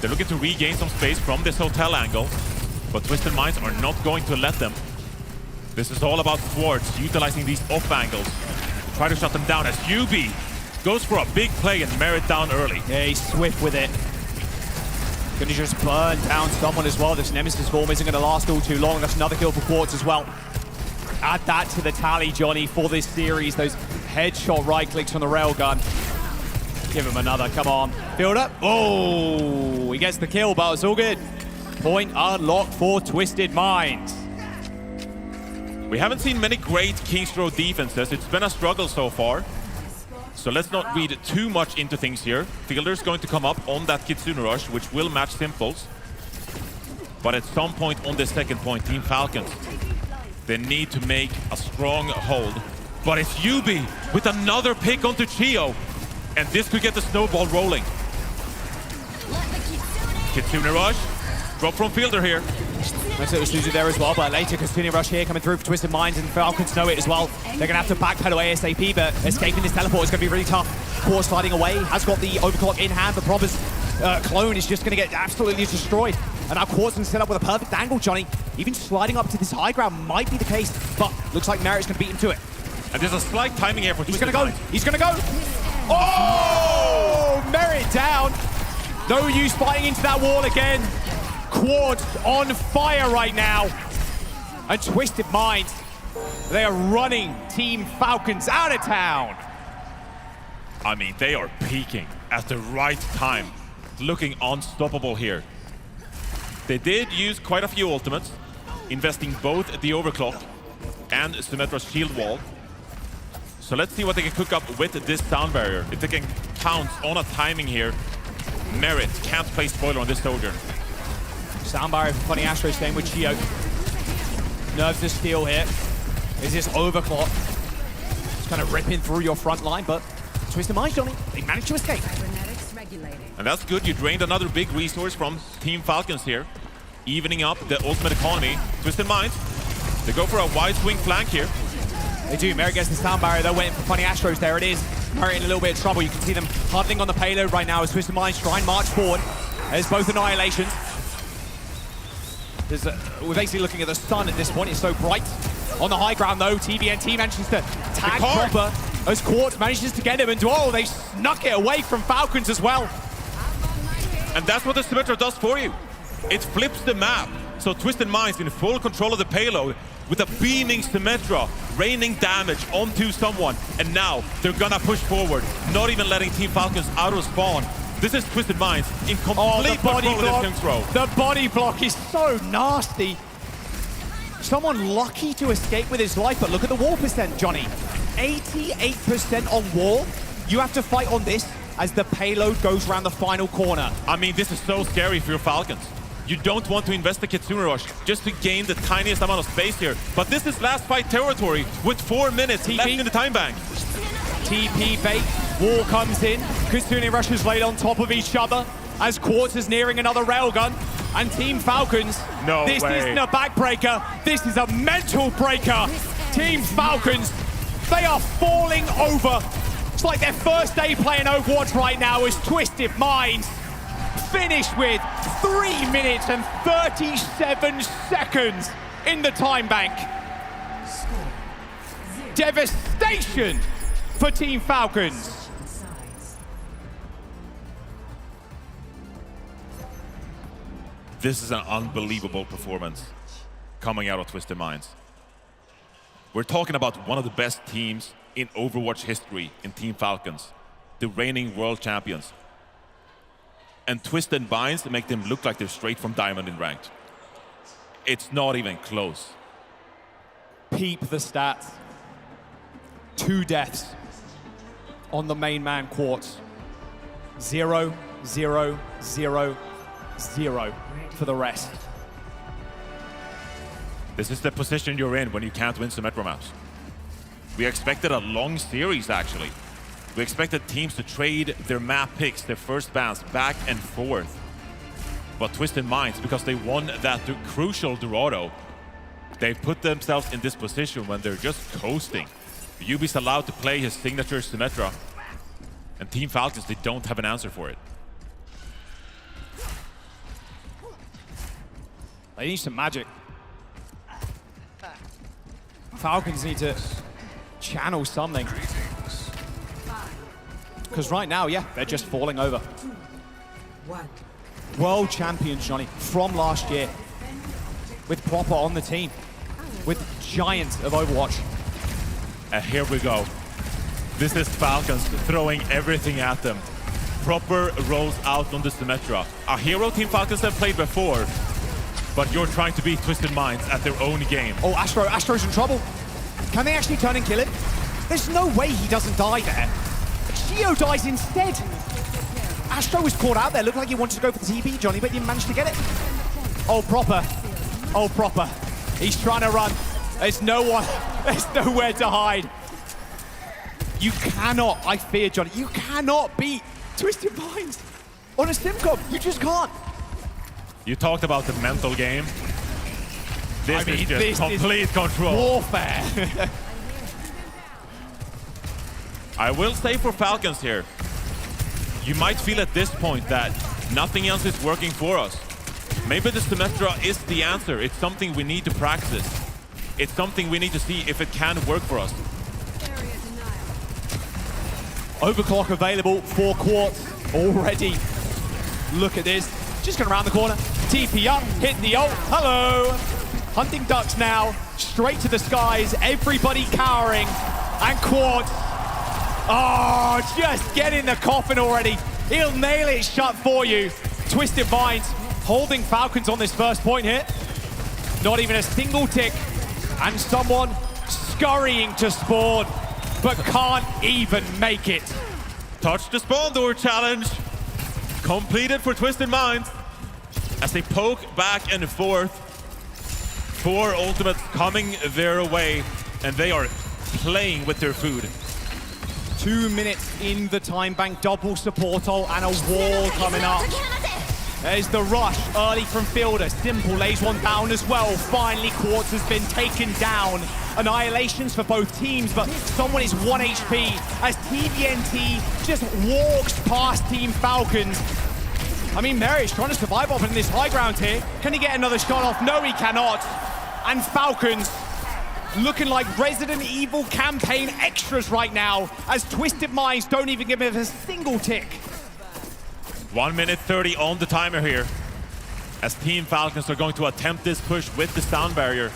They're looking to regain some space from this hotel angle, but Twisted Minds are not going to let them. This is all about Quartz utilizing these off angles to try to shut them down as UB goes for a big play and Merit down early. Yeah, he's swift with it. Gonna just burn down someone as well. This Nemesis form isn't gonna last all too long. That's another kill for Quartz as well. Add that to the tally, Johnny, for this series. Those headshot right clicks on the railgun. Give him another, come on. Build up. Oh, he gets the kill, but it's all good. Point unlocked for Twisted Minds. We haven't seen many great Kings Row defenses. It's been a struggle so far. So let's not read too much into things here. Fielder's going to come up on that Kitsune Rush, which will match Simples. But at some point on this second point, Team Falcons, they need to make a strong hold. But it's Yubi with another pick onto Chio. And this could get the snowball rolling. Kitsune Rush, drop from Fielder here. Nice little Suzu there as well, but later Kitsune Rush here coming through for Twisted Minds, and Falcons know it as well. They're going to have to backpedal ASAP, but escaping this teleport is going to be really tough. Quartz sliding away, has got the overclock in hand, but Prober's clone is just going to get absolutely destroyed. And now Quartz is set up with a perfect angle, Johnny. Even sliding up to this high ground might be the case, but looks like Merit's going to beat him to it. And there's a slight timing here for Twisted Minds. He's going to go. Oh! Merit down. No use fighting into that wall again. Quartz on fire right now. And Twisted Minds, they are running Team Falcons out of town. I mean, they are peaking at the right time, looking unstoppable here. They did use quite a few ultimates, investing both the overclock and Symmetra's shield wall. So let's see what they can cook up with this sound barrier. If they can count on a timing here, Merit can't play spoiler on this soldier. Sound barrier for Funny Astro staying with Chio. Nerves of steel here. Is this overclock? It's kind of ripping through your front line, but Twisted Minds, Johnny, they managed to escape. And that's good. You drained another big resource from Team Falcons here, evening up the ultimate economy. Twisted Minds, they go for a wide swing flank here. They do. Merit gets the sound barrier. They're waiting for Funny Astros. There it is. Merit in a little bit of trouble. You can see them huddling on the payload right now as Twisted Minds try and march forward. There's both annihilations. We're basically looking at the sun at this point. It's so bright. On the high ground, though, TVNT manages to tag Proper as Quartz manages to get him. And they snuck it away from Falcons as well. And that's what the Symmetra does for you. It flips the map. So Twisted Minds in full control of the payload with a beaming Symmetra, raining damage onto someone. And now they're gonna push forward, not even letting Team Falcons out of spawn. This is Twisted Minds in complete control of this King's Row. The body block is so nasty. Someone lucky to escape with his life, but look at the wall percent, Johnny. 88% on wall. You have to fight on this as the payload goes around the final corner. I mean, this is so scary for your Falcons. You don't want to invest the Kitsune Rush just to gain the tiniest amount of space here. But this is last fight territory with 4 minutes left in the time bank. TP bait, wall comes in. Kitsune Rushers laid on top of each other as Quartz is nearing another railgun. And Team Falcons, this isn't a backbreaker, this is a mental breaker. Team Falcons, they are falling over. It's like their first day playing Overwatch right now as Twisted Minds finished with 3 minutes and 37 seconds in the time bank. Devastation for Team Falcons. This is an unbelievable performance coming out of Twisted Minds. We're talking about one of the best teams in Overwatch history in Team Falcons, the reigning world champions. And Twisted Minds make them look like they're straight from Diamond in Ranked. It's not even close. Peep the stats. 2 deaths on the main man Quartz. 0, 0, 0, 0 for the rest. This is the position you're in when you can't win Symmetra maps. We expected a long series, actually. We expected teams to trade their map picks, their first bans, back and forth. But Twisted Minds, because they won that crucial Dorado, they've put themselves in this position when they're just coasting. Yubi's allowed to play his signature Symmetra, and Team Falcons, they don't have an answer for it. They need some magic. Falcons need to channel something. Because right now, yeah, they're just falling over. World champions, Johnny, from last year. With Proper on the team. With giants of Overwatch. And here we go. This is Falcons throwing everything at them. Proper rolls out on the Symmetra. A hero Team Falcons have played before, but you're trying to beat Twisted Minds at their own game. Oh, Astro's in trouble. Can they actually turn and kill him? There's no way he doesn't die there. Gio dies instead. Astro was caught out there. Looked like he wanted to go for the TP, Johnny, but didn't manage to get it. Oh, Proper. Oh, Proper. He's trying to run. There's no one. There's nowhere to hide. You cannot, I fear, Johnny, you cannot beat Twisted Minds on a Simcom. You just can't. You talked about the mental game. This is just complete control. Warfare. I will say for Falcons here, you might feel at this point that nothing else is working for us. Maybe the Symmetra is the answer. It's something we need to practice. It's something we need to see if it can work for us. Overclock available for Quartz already. Look at this. Just going around the corner. TP up, hit the ult. Hello. Hunting ducks now. Straight to the skies. Everybody cowering. And Quartz. Oh, just get in the coffin already. He'll nail it shut for you. Twisted Minds holding Falcons on this first point here. Not even a single tick. And someone scurrying to spawn, but can't even make it. Touch the spawn door challenge. Completed for Twisted Minds. as they poke back and forth. 4 ultimates coming their way, and they are playing with their food. 2 minutes in the time bank, double support ult and a wall coming up. There's the rush early from Fielder. Simple lays one down as well. Finally, Quartz has been taken down. Annihilations for both teams, but someone is 1 HP as TVNT just walks past Team Falcons. I mean, Merritt's trying to survive off in this high ground here. Can he get another shot off? No, he cannot. And Falcons looking like Resident Evil campaign extras right now as Twisted Minds don't even give him a single tick. 1 minute 30 on the timer here, as Team Falcons are going to attempt this push with the sound barrier,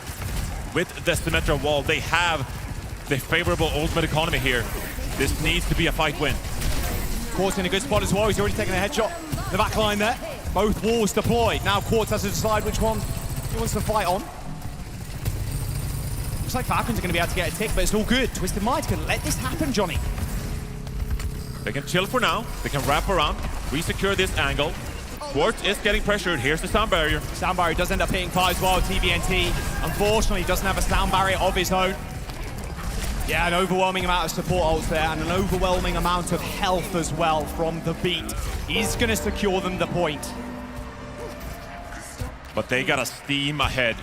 with the Symmetra wall. They have the favorable ultimate economy here. This needs to be a fight win. Quartz in a good spot as well. He's already taken a headshot. The back line there. Both walls deployed. Now Quartz has to decide which one he wants to fight on. Looks like Falcons are going to be able to get a tick, but it's all good. Twisted Minds can let this happen, Johnny. They can chill for now. They can wrap around, re-secure this angle. Quartz is getting pressured. Here's the sound barrier. Sound barrier does end up hitting far as well. TVNT, unfortunately, doesn't have a sound barrier of his own. Yeah, an overwhelming amount of support ults there and an overwhelming amount of health as well from the beat. He's going to secure them the point. But they got to steam ahead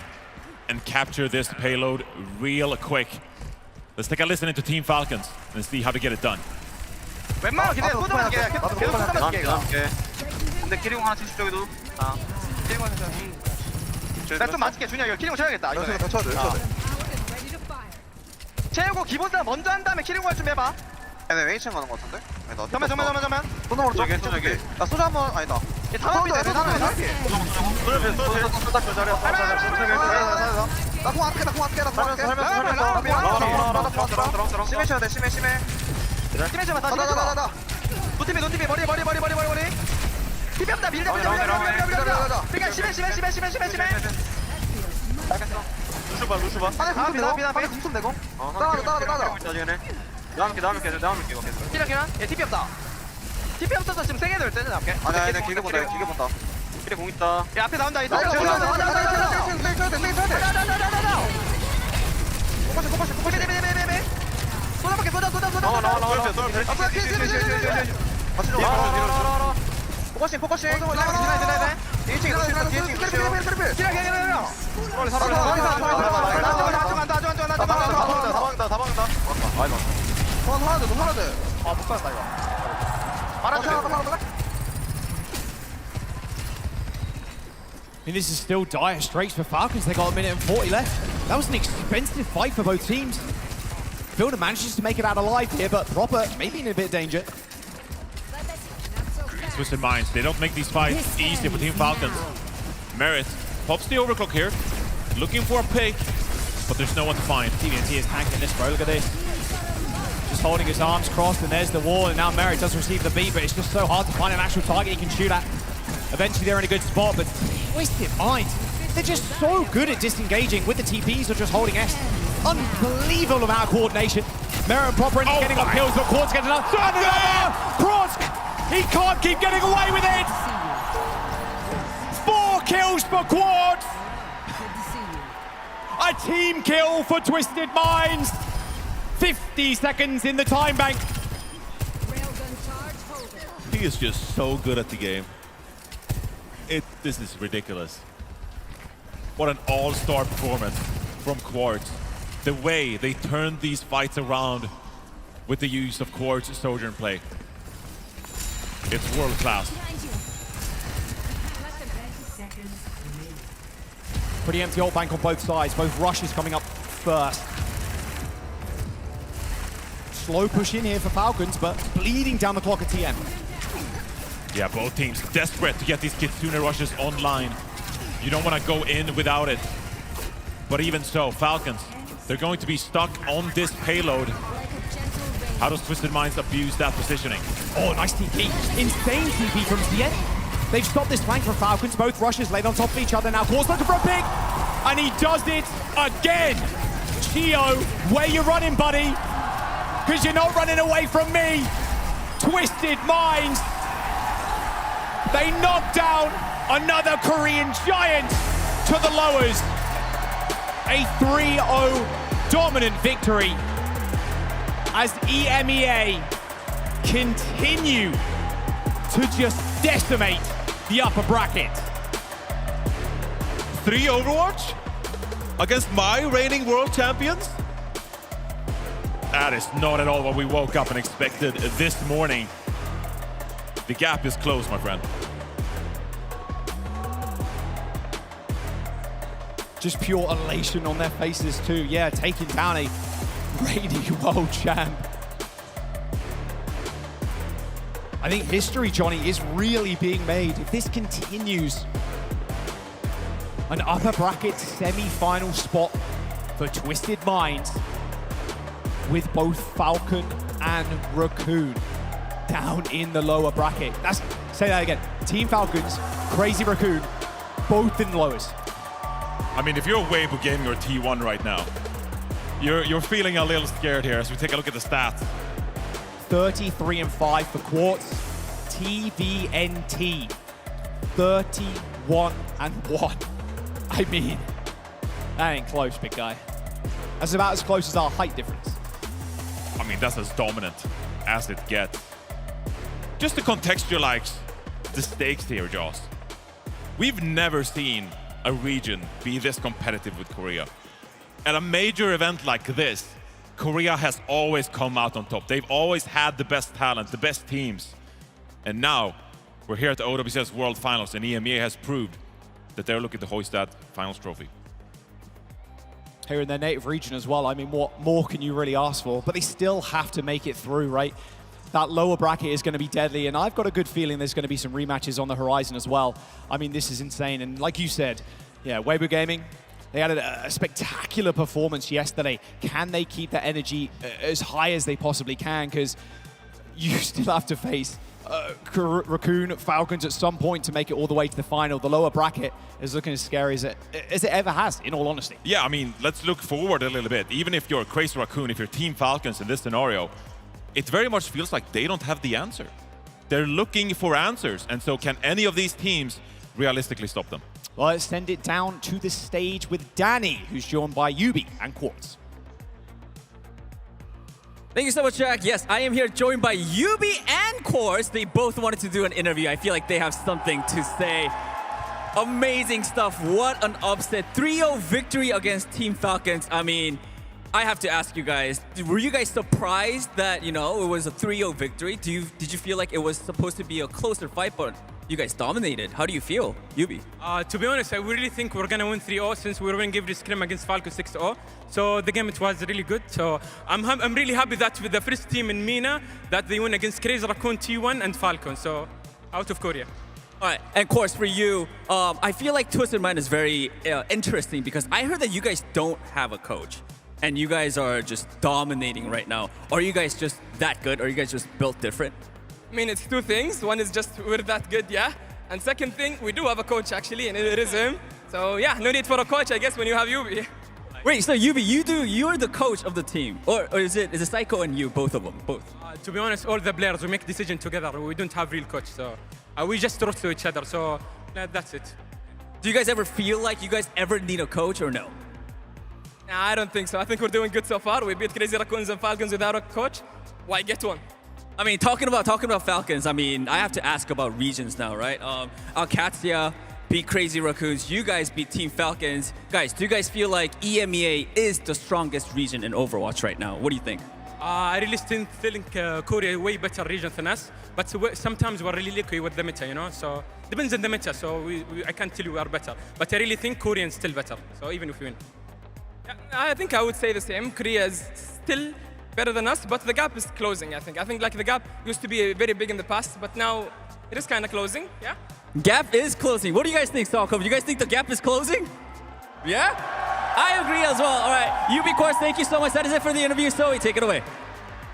and capture this payload real quick. Let's take a listen into Team Falcons and see how to get it done. 웬만하면 기대 쏟아줄게. 계속 쏟아줄게 이거. 근데 키링 하나 치실 쪽에도. 키링 하나 쳐. 나좀 맞을게 준혁이 이거 키링 쳐야겠다. 이거 쳐도 돼. 채우고 기본사 먼저 한 다음에 키링 할 준비해봐. 얘네 웨이칭 가는 거 같은데? 아니다. 잠깐만. 손으로 저기. 나 소주 한번 아니다. 다음이다. 나공 할게. 심해 쳐야 돼. 심해. 심해 잡아. 노티비 머리. 티비 없다. 밀자. 그러니까 심해. 알겠어. 루슈 봐. 빨리 궁금 내고. 따라가. 나올게 이거. 키랑 얘 티비 없다. 티비 없어서 지금 3개 될 때는 할게. 아니야 길게 본다. 키링 공 있다. 야 앞에 나온다. 이거. 쏟아밖에 쏟아. 포커싱. 지나야 돼. 1층. 다 막는다. 하나 돼. 못 봤다 이거. 알았어. I mean, this is still dire straits for Falcons. They got 1 minute and 40 left. That was an expensive fight for both teams. Fielder manages to make it out alive here, but Proper maybe in a bit of danger. Twisted Minds, they don't make these fights easy for Team Falcons. Merit pops the overclock here, looking for a pick, but there's no one to find. TVNT is tanking this, bro. Look at this. Just holding his arms crossed, and there's the wall, and now Merit does receive the beat, but it's just so hard to find an actual target he can shoot at. Eventually they're in a good spot, but Twisted Minds, they're just so good at disengaging with the TPs or just holding S. Unbelievable amount of coordination. Merit and Proper getting up kills, but Quartz getting another. Cross! He can't keep getting away with it! 4 kills for Quartz! A team kill for Twisted Minds! 50 seconds in the time bank. He is just so good at the game. This is ridiculous. What an all-star performance from Quartz. The way they turned these fights around with the use of Quartz Sojourn play. It's world class. Pretty empty ult bank on both sides. Both rushes coming up first. Slow push in here for Falcons, but bleeding down the clock at TM. Yeah, both teams desperate to get these Kitsune rushes online. You don't want to go in without it. But even so, Falcons, they're going to be stuck on this payload. How does Twisted Minds abuse that positioning? Oh, nice TP. Insane TP from TN. They've stopped this flank from Falcons. Both rushes laid on top of each other. Now Quartz looking for a pick. And he does it again. Chio, where you running, buddy? Because you're not running away from me. Twisted Minds. They knock down Another Korean giant to the lowers. A 3-0 dominant victory as EMEA continue to just decimate the upper bracket. 3 Overwatch against my reigning world champions? That is not at all what we woke up and expected this morning. The gap is closed, my friend. Just pure elation on their faces too. Yeah, taking down a reigning world champ. I think history, Johnny, is really being made. If this continues, an upper bracket semi-final spot for Twisted Minds with both Falcon and Raccoon down in the lower bracket. Say that again. Team Falcons, Crazy Raccoon, both in lowers. I mean, if you're Weibo Gaming or T1 right now, you're feeling a little scared here as we take a look at the stats. 33-5 for Quartz. TVNT, 31-1. I mean, that ain't close, big guy. That's about as close as our height difference. I mean, that's as dominant as it gets. Just to contextualize the stakes here, Joss. We've never seen a region be this competitive with Korea. At a major event like this, Korea has always come out on top. They've always had the best talent, the best teams. And now, we're here at the OWCS World Finals, and EMEA has proved that they're looking to hoist that finals trophy. Here in their native region as well, I mean, what more can you really ask for? But they still have to make it through, right? That lower bracket is going to be deadly, and I've got a good feeling there's going to be some rematches on the horizon as well. I mean, this is insane, and like you said, yeah, Weibo Gaming, they had a spectacular performance yesterday. Can they keep that energy as high as they possibly can? Because you still have to face Raccoon, Falcons at some point to make it all the way to the final. The lower bracket is looking as scary as it ever has, in all honesty. Yeah, I mean, let's look forward a little bit. Even if you're Crazy Raccoon, if you're Team Falcons in this scenario, it very much feels like they don't have the answer. They're looking for answers, and so can any of these teams realistically stop them? Well, let's send it down to the stage with Danny, who's joined by Yubi and Quartz. Thank you so much, Jack. Yes, I am here joined by Yubi and Quartz. They both wanted to do an interview. I feel like they have something to say. Amazing stuff. What an upset. 3-0 victory against Team Falcons. I mean, I have to ask you guys, were you guys surprised that, it was a 3-0 victory? Did you feel like it was supposed to be a closer fight, but you guys dominated? How do you feel, Yubi? To be honest, I really think we're gonna win 3-0 since we were winning every scrim against Falcons 6-0. So the game, it was really good. So I'm really happy that with the first team in MENA that they win against Crazy Raccoon, T1 and Falcon. So out of Korea. All right, and of course for you, I feel like Twisted Mind is very interesting because I heard that you guys don't have a coach and you guys are just dominating right now. Are you guys just that good? Or are you guys just built different? I mean, it's two things. One is just we're that good, yeah. And second thing, we do have a coach actually, and it is him. So yeah, no need for a coach, I guess, when you have Yubi. Wait, so Yubi, you're the coach of the team, or is it Psycho and you, both of them, both? To be honest, all the players, we make decisions together. We don't have real coach, so we just trust to each other. So that's it. Do you guys ever feel like you guys ever need a coach or no? Nah, I don't think so. I think we're doing good so far. We beat Crazy Raccoons and Falcons without a coach. Why get one? I mean, talking about Falcons, I mean, I have to ask about regions now, right? OWCS beat Crazy Raccoons. You guys beat Team Falcons. Guys, do you guys feel like EMEA is the strongest region in Overwatch right now? What do you think? I really still think Korea way better region than us, but sometimes we're really lucky with the meta, So depends on the meta. So I can't tell you we are better, but I really think Korean is still better. So even if we win, yeah, I think I would say the same. Korea is still better than us, but the gap is closing, I think. I think like the gap used to be very big in the past, but now it is kind of closing, yeah? Gap is closing. What do you guys think, Stockholm? You guys think the gap is closing? Yeah? I agree as well. All right, Yubi, Quartz, thank you so much. That is it for the interview, Zoe. Take it away.